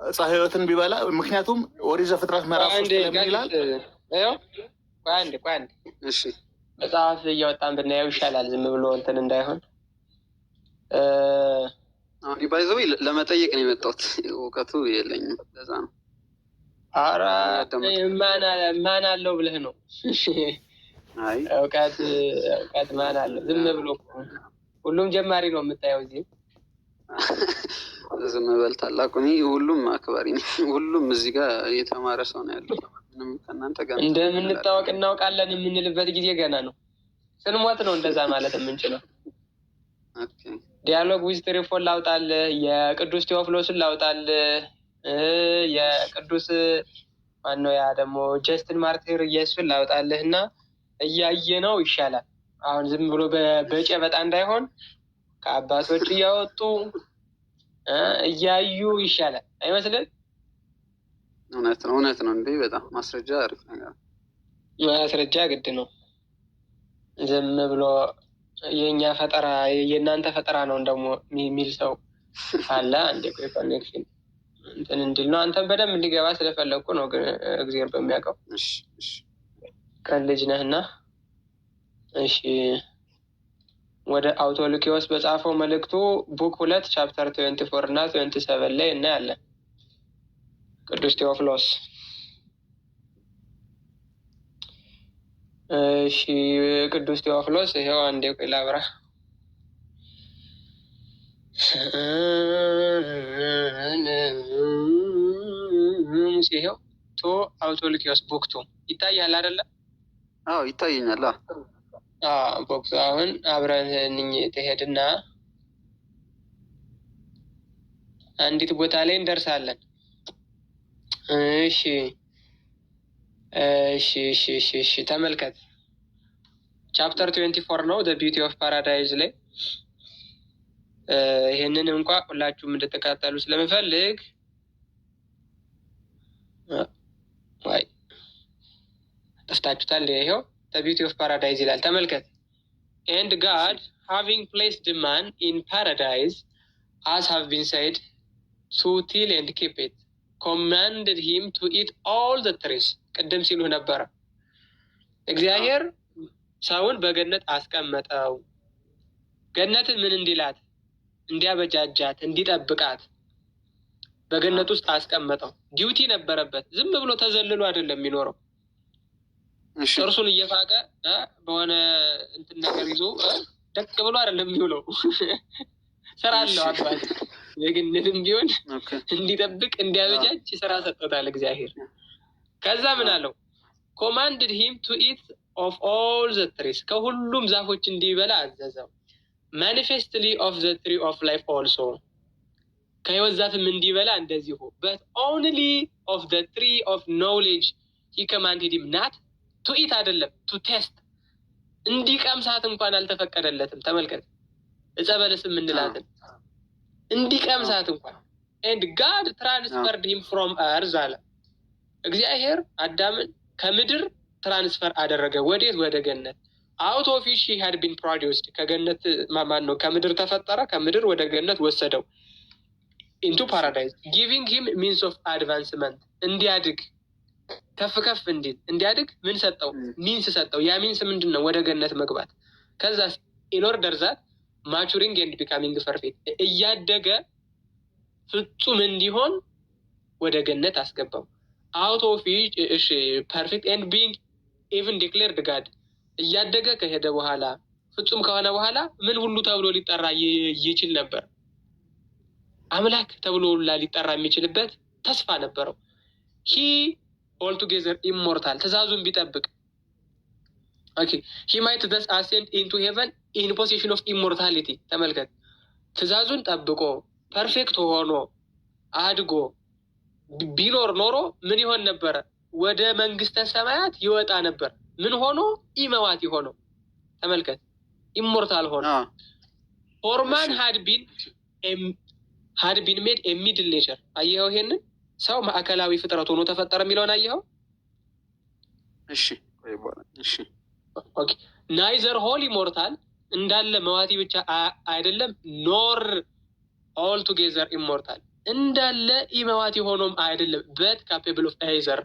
ዕፀ ሕይወትን ቢበላ ምክንያቱም ኦሪት ዘፍጥረት ምዕራፍ 3 ለምን ይላል? ቆይ አንድ እሺ፣ መጽሐፍ እያወጣን ብናየው ይሻላል፣ ዝም ብሎ እንትን እንዳይሆን። አሁን ባይዘው ለመጠየቅ ነው የመጣሁት፣ እውቀቱ የለኝም ለዛ ነው። ኧረ ማን አለው ብለህ ነው? አይ እውቀት ማን አለው? ዝም ብሎ ሁሉም ጀማሪ ነው የምታየው እዚህ። ዝም በል ታላቁ። እኔ ሁሉም አክባሪ ነኝ። ሁሉም እዚህ ጋር የተማረ ሰው ነው ያለው። ምንም ከእናንተ ጋር እንደምንታወቅ እናውቃለን የምንልበት ጊዜ ገና ነው። ስንሞት ነው እንደዛ ማለት የምንችለው። ዲያሎግ ዊዝ ትሪፎን ላውጣልህ፣ የቅዱስ ቴዎፍሎስን ላውጣልህ፣ የቅዱስ ማነው ያ ደግሞ ጀስትን ማርቲር ኢየሱስን ላውጣልህ እና እያየ ነው ይሻላል። አሁን ዝም ብሎ በጨበጣ እንዳይሆን ከአባቶች እያወጡ እያዩ ይሻላል አይመስልም? እውነት ነው እንዴ! በጣም ማስረጃ አሪፍ ነገር። ማስረጃ ግድ ነው። ዝም ብሎ የእኛ ፈጠራ የእናንተ ፈጠራ ነው ደግሞ የሚል ሰው አለ። አንዴ ቆይ ኮኔክሽን እንትን እንዲል ነው። አንተም በደንብ እንዲገባ ስለፈለግኩ ነው። ግን እግዚአብሔር በሚያውቀው ቀን ልጅ ነህና። እሺ ወደ አውቶሉኪዎስ በጻፈው መልእክቱ ቡክ 2 ቻፕተር 24 እና 27 ላይ እናያለን። ቅዱስ ቴዎፍሎስ እሺ ቅዱስ ቴዎፍሎስ ይሄው አንዴ ቆይ ላብራ። ይሄው ቶ አውቶሉኪዎስ ቡክ 2 ይታያል አይደለ? አዎ ይታየኛል። ቦክሱ አሁን አብረን ትሄድና አንዲት ቦታ ላይ እንደርሳለን። እሺ እሺ እሺ እሺ እሺ ተመልከት። ቻፕተር 24 ነው ዘ ቢዩቲ ኦፍ ፓራዳይዝ ላይ ይሄንን እንኳ ሁላችሁም እንድትከታተሉ ስለምፈልግ ወይ ጠፍታችሁታል። ይሄው the beauty of paradise ይላል። ተመልከት። and God having placed man in paradise as have been said to till and keep it commanded him to eat all the trees ቅድም ሲሉ ነበረ። እግዚአብሔር ሰውን በገነት አስቀመጠው። ገነትን ምን እንዲላት እንዲያበጃጃት እንዲጠብቃት በገነት ውስጥ አስቀመጠው። ዲዩቲ ነበረበት። ዝም ብሎ ተዘልሎ አይደለም የሚኖረው። እርሱን እየፋቀ በሆነ እንትን ነገር ይዞ ደቅ ብሎ አይደለም የሚውለው። ስራ አለው አባት የገነትም ቢሆን እንዲጠብቅ እንዲያበጃጅ ስራ ሰጥቶታል እግዚአብሔር። ከዛ ምን አለው? commanded him to eat of all the trees ከሁሉም ዛፎች እንዲበላ አዘዘው። manifestly of the tree of life also ከሕይወት ዛፍም እንዲበላ እንደዚሁ but only of the tree of knowledge he commanded him not to eat አይደለም to taste እንዲቀምሳት እንኳን አልተፈቀደለትም። ተመልከት ዕፀ በለስ የምንላትን እንዲቀምሳት እንኳን and God transferred him from earth አለ እግዚአብሔር አዳምን ከምድር ትራንስፈር አደረገ። ወዴት? ወደ ገነት። out of which he had been produced ከገነት ማን ነው? ከምድር ተፈጠረ። ከምድር ወደ ገነት ወሰደው into paradise giving him means of advancement እንዲያድግ ከፍ ከፍ እንዲያድግ ምን ሰጠው? ሚንስ ሰጠው። ያ ሚንስ ምንድን ነው? ወደ ገነት መግባት። ከዛ in order that maturing and becoming perfect እያደገ ፍጹም እንዲሆን ወደ ገነት አስገባው። out of which perfect and being even declared God እያደገ ከሄደ በኋላ ፍጹም ከሆነ በኋላ ምን ሁሉ ተብሎ ሊጠራ ይችል ነበር? አምላክ ተብሎ ሊጠራ የሚችልበት ተስፋ ነበረው። he altogether immortal ትእዛዙን ቢጠብቅ he might thus ascend into heaven in possession of immortality ተመልከት። ትእዛዙን ጠብቆ ፐርፌክት ሆኖ አድጎ ቢኖር ኖሮ ምን ይሆን ነበረ? ወደ መንግስተ ሰማያት ይወጣ ነበር። ምን ሆኖ? ኢመዋት ሆኖ ተመልከት። ኢሞርታል ሆኖ for man had been made a middle nature አየኸው? ይሄንን ሰው ማዕከላዊ ፍጥረት ሆኖ ተፈጠረ የሚለውን አየኸው? እሺ ኦኬ neither wholly mortal እንዳለ መዋቲ ብቻ አይደለም nor altogether immortal እንዳለ ኢመዋቲ ሆኖም አይደለም but capable of either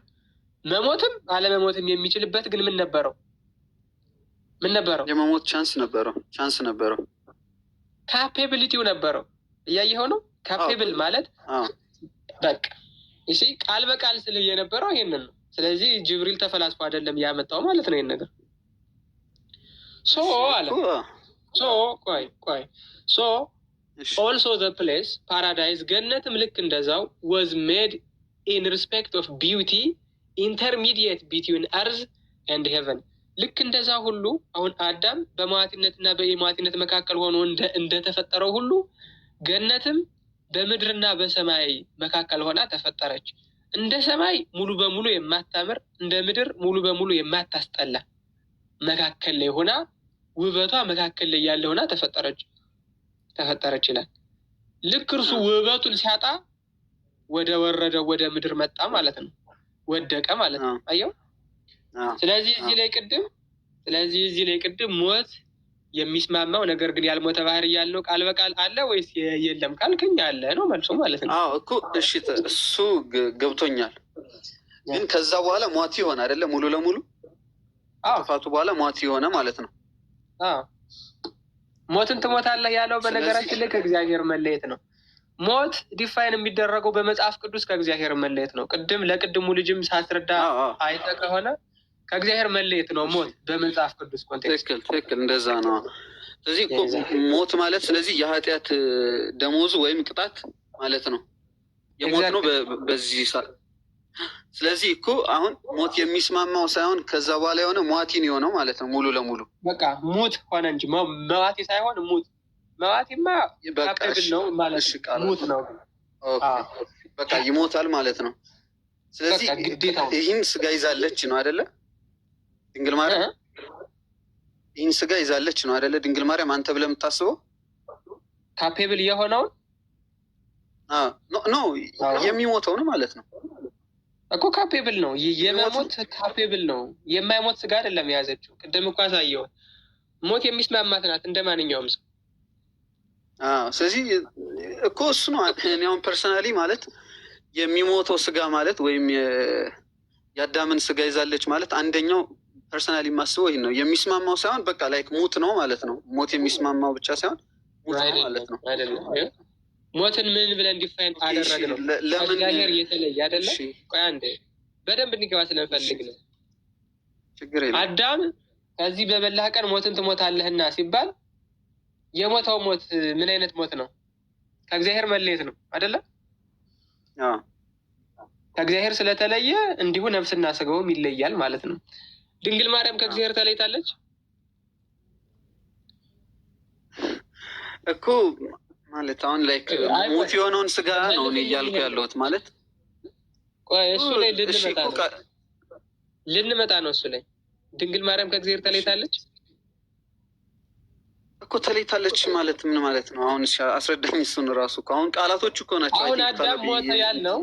መሞትም አለመሞትም የሚችልበት ግን ምን ነበረው? የመሞት ቻንስ ነበረው። ካፓቢሊቲው ነበረው። እያየኸው ነው። ካፓብል ማለት በቃ እሺ ቃል በቃል ስለ የነበረው ይሄንን ነው። ስለዚህ ጅብሪል ተፈላስፎ አይደለም ያመጣው ማለት ነው ይሄን ነገር። አለ also the place paradise ገነትም ልክ እንደዛው was made in respect of beauty intermediate between earth and heaven ልክ እንደዛ ሁሉ አሁን አዳም በመዋቲነትና በኢመዋቲነት መካከል ሆኖ እንደተፈጠረው ሁሉ ገነትም በምድርና በሰማይ መካከል ሆና ተፈጠረች። እንደ ሰማይ ሙሉ በሙሉ የማታምር እንደ ምድር ሙሉ በሙሉ የማታስጠላ መካከል ላይ ሆና ውበቷ መካከል ላይ ያለ ሆና ተፈጠረች ይላል። ልክ እርሱ ውበቱን ሲያጣ ወደ ምድር መጣ ማለት ነው። ወደቀ ማለት ነው። አየው? ስለዚህ እዚህ ላይ ቅድም ሞት የሚስማማው ነገር ግን ያልሞተ ባህሪ ያለው ቃል በቃል አለ ወይስ የለም ካልከኝ አለ ነው መልሶ ማለት ነው። አዎ እኮ እሺ፣ እሱ ገብቶኛል። ግን ከዛ በኋላ ሟቲ ሆነ አይደለ? ሙሉ ለሙሉ ጥፋቱ በኋላ ሟቲ ሆነ ማለት ነው። ሞትን ትሞታለህ ያለው በነገራችን ላይ ከእግዚአብሔር መለየት ነው። ሞት ዲፋይን የሚደረገው በመጽሐፍ ቅዱስ ከእግዚአብሔር መለየት ነው። ለቅድሙ ልጅም ሳስረዳ አይተ ከሆነ ከእግዚአብሔር መለየት ነው ሞት በመጽሐፍ ቅዱስ ኮንቴክስት። ትክክል፣ እንደዛ ነው። ስለዚህ ሞት ማለት ስለዚህ የኃጢአት ደሞዙ ወይም ቅጣት ማለት ነው። የሞት ነው በዚህ ሰዓት። ስለዚህ እኮ አሁን ሞት የሚስማማው ሳይሆን ከዛ በኋላ የሆነ ሟቲን የሆነው ማለት ነው። ሙሉ ለሙሉ በቃ ሙት ሆነ እንጂ መዋቲ ሳይሆን ሙት። መዋቲማ ካፔብል ነው ማለት ሙት ነው። በቃ ይሞታል ማለት ነው። ስለዚህ ይህን ስጋ ይዛለች ነው አይደለ? ድንግል ማርያም ይህን ስጋ ይዛለች ነው አይደለ? ድንግል ማርያም አንተ ብለህ የምታስበው ካፔብል የሆነውን ኖ የሚሞተውን ማለት ነው እኮ ካፔብል ነው የመሞት ካፔብል ነው። የማይሞት ስጋ አይደለም የያዘችው። ቅድም እኮ አሳየው። ሞት የሚስማማት ናት እንደ ማንኛውም ሰው። ስለዚህ እኮ እሱ ነው። እኔ አሁን ፐርሰናሊ ማለት የሚሞተው ስጋ ማለት ወይም የአዳምን ስጋ ይዛለች ማለት አንደኛው ፐርሰናሊ የማስበው ይህን ነው። የሚስማማው ሳይሆን በቃ ላይክ ሙት ነው ማለት ነው። ሞት የሚስማማው ብቻ ሳይሆን ሙት ነው ማለት ነው። ሞትን ምን ብለን ዲፋይን አደረግ ነው? ከእግዚአብሔር የተለየ አይደለም። ቆይ አንዴ በደንብ እንዲገባ ስለምፈልግ ነው። ችግር የለም። አዳም ከዚህ በበላህ ቀን ሞትን ትሞታለህና ሲባል የሞተው ሞት ምን አይነት ሞት ነው? ከእግዚአብሔር መለየት ነው አይደለም? ከእግዚአብሔር ስለተለየ እንዲሁ ነፍስና ስጋውም ይለያል ማለት ነው። ድንግል ማርያም ከእግዚአብሔር ተለይታለች እኮ ማለት አሁን ላይክ ሞት የሆነውን ስጋ ነው እኔ እያልኩ ያለሁት ማለት። ቆይ እሱ ላይ ልንመጣ ነው። እሱ ላይ ድንግል ማርያም ከእግዚአብሔር ተለይታለች እኮ። ተለይታለች ማለት ምን ማለት ነው? አሁን አስረዳኝ እሱን ራሱ። አሁን ቃላቶቹ እኮ ናቸው። አሁን አዳም ሞተ ያልነው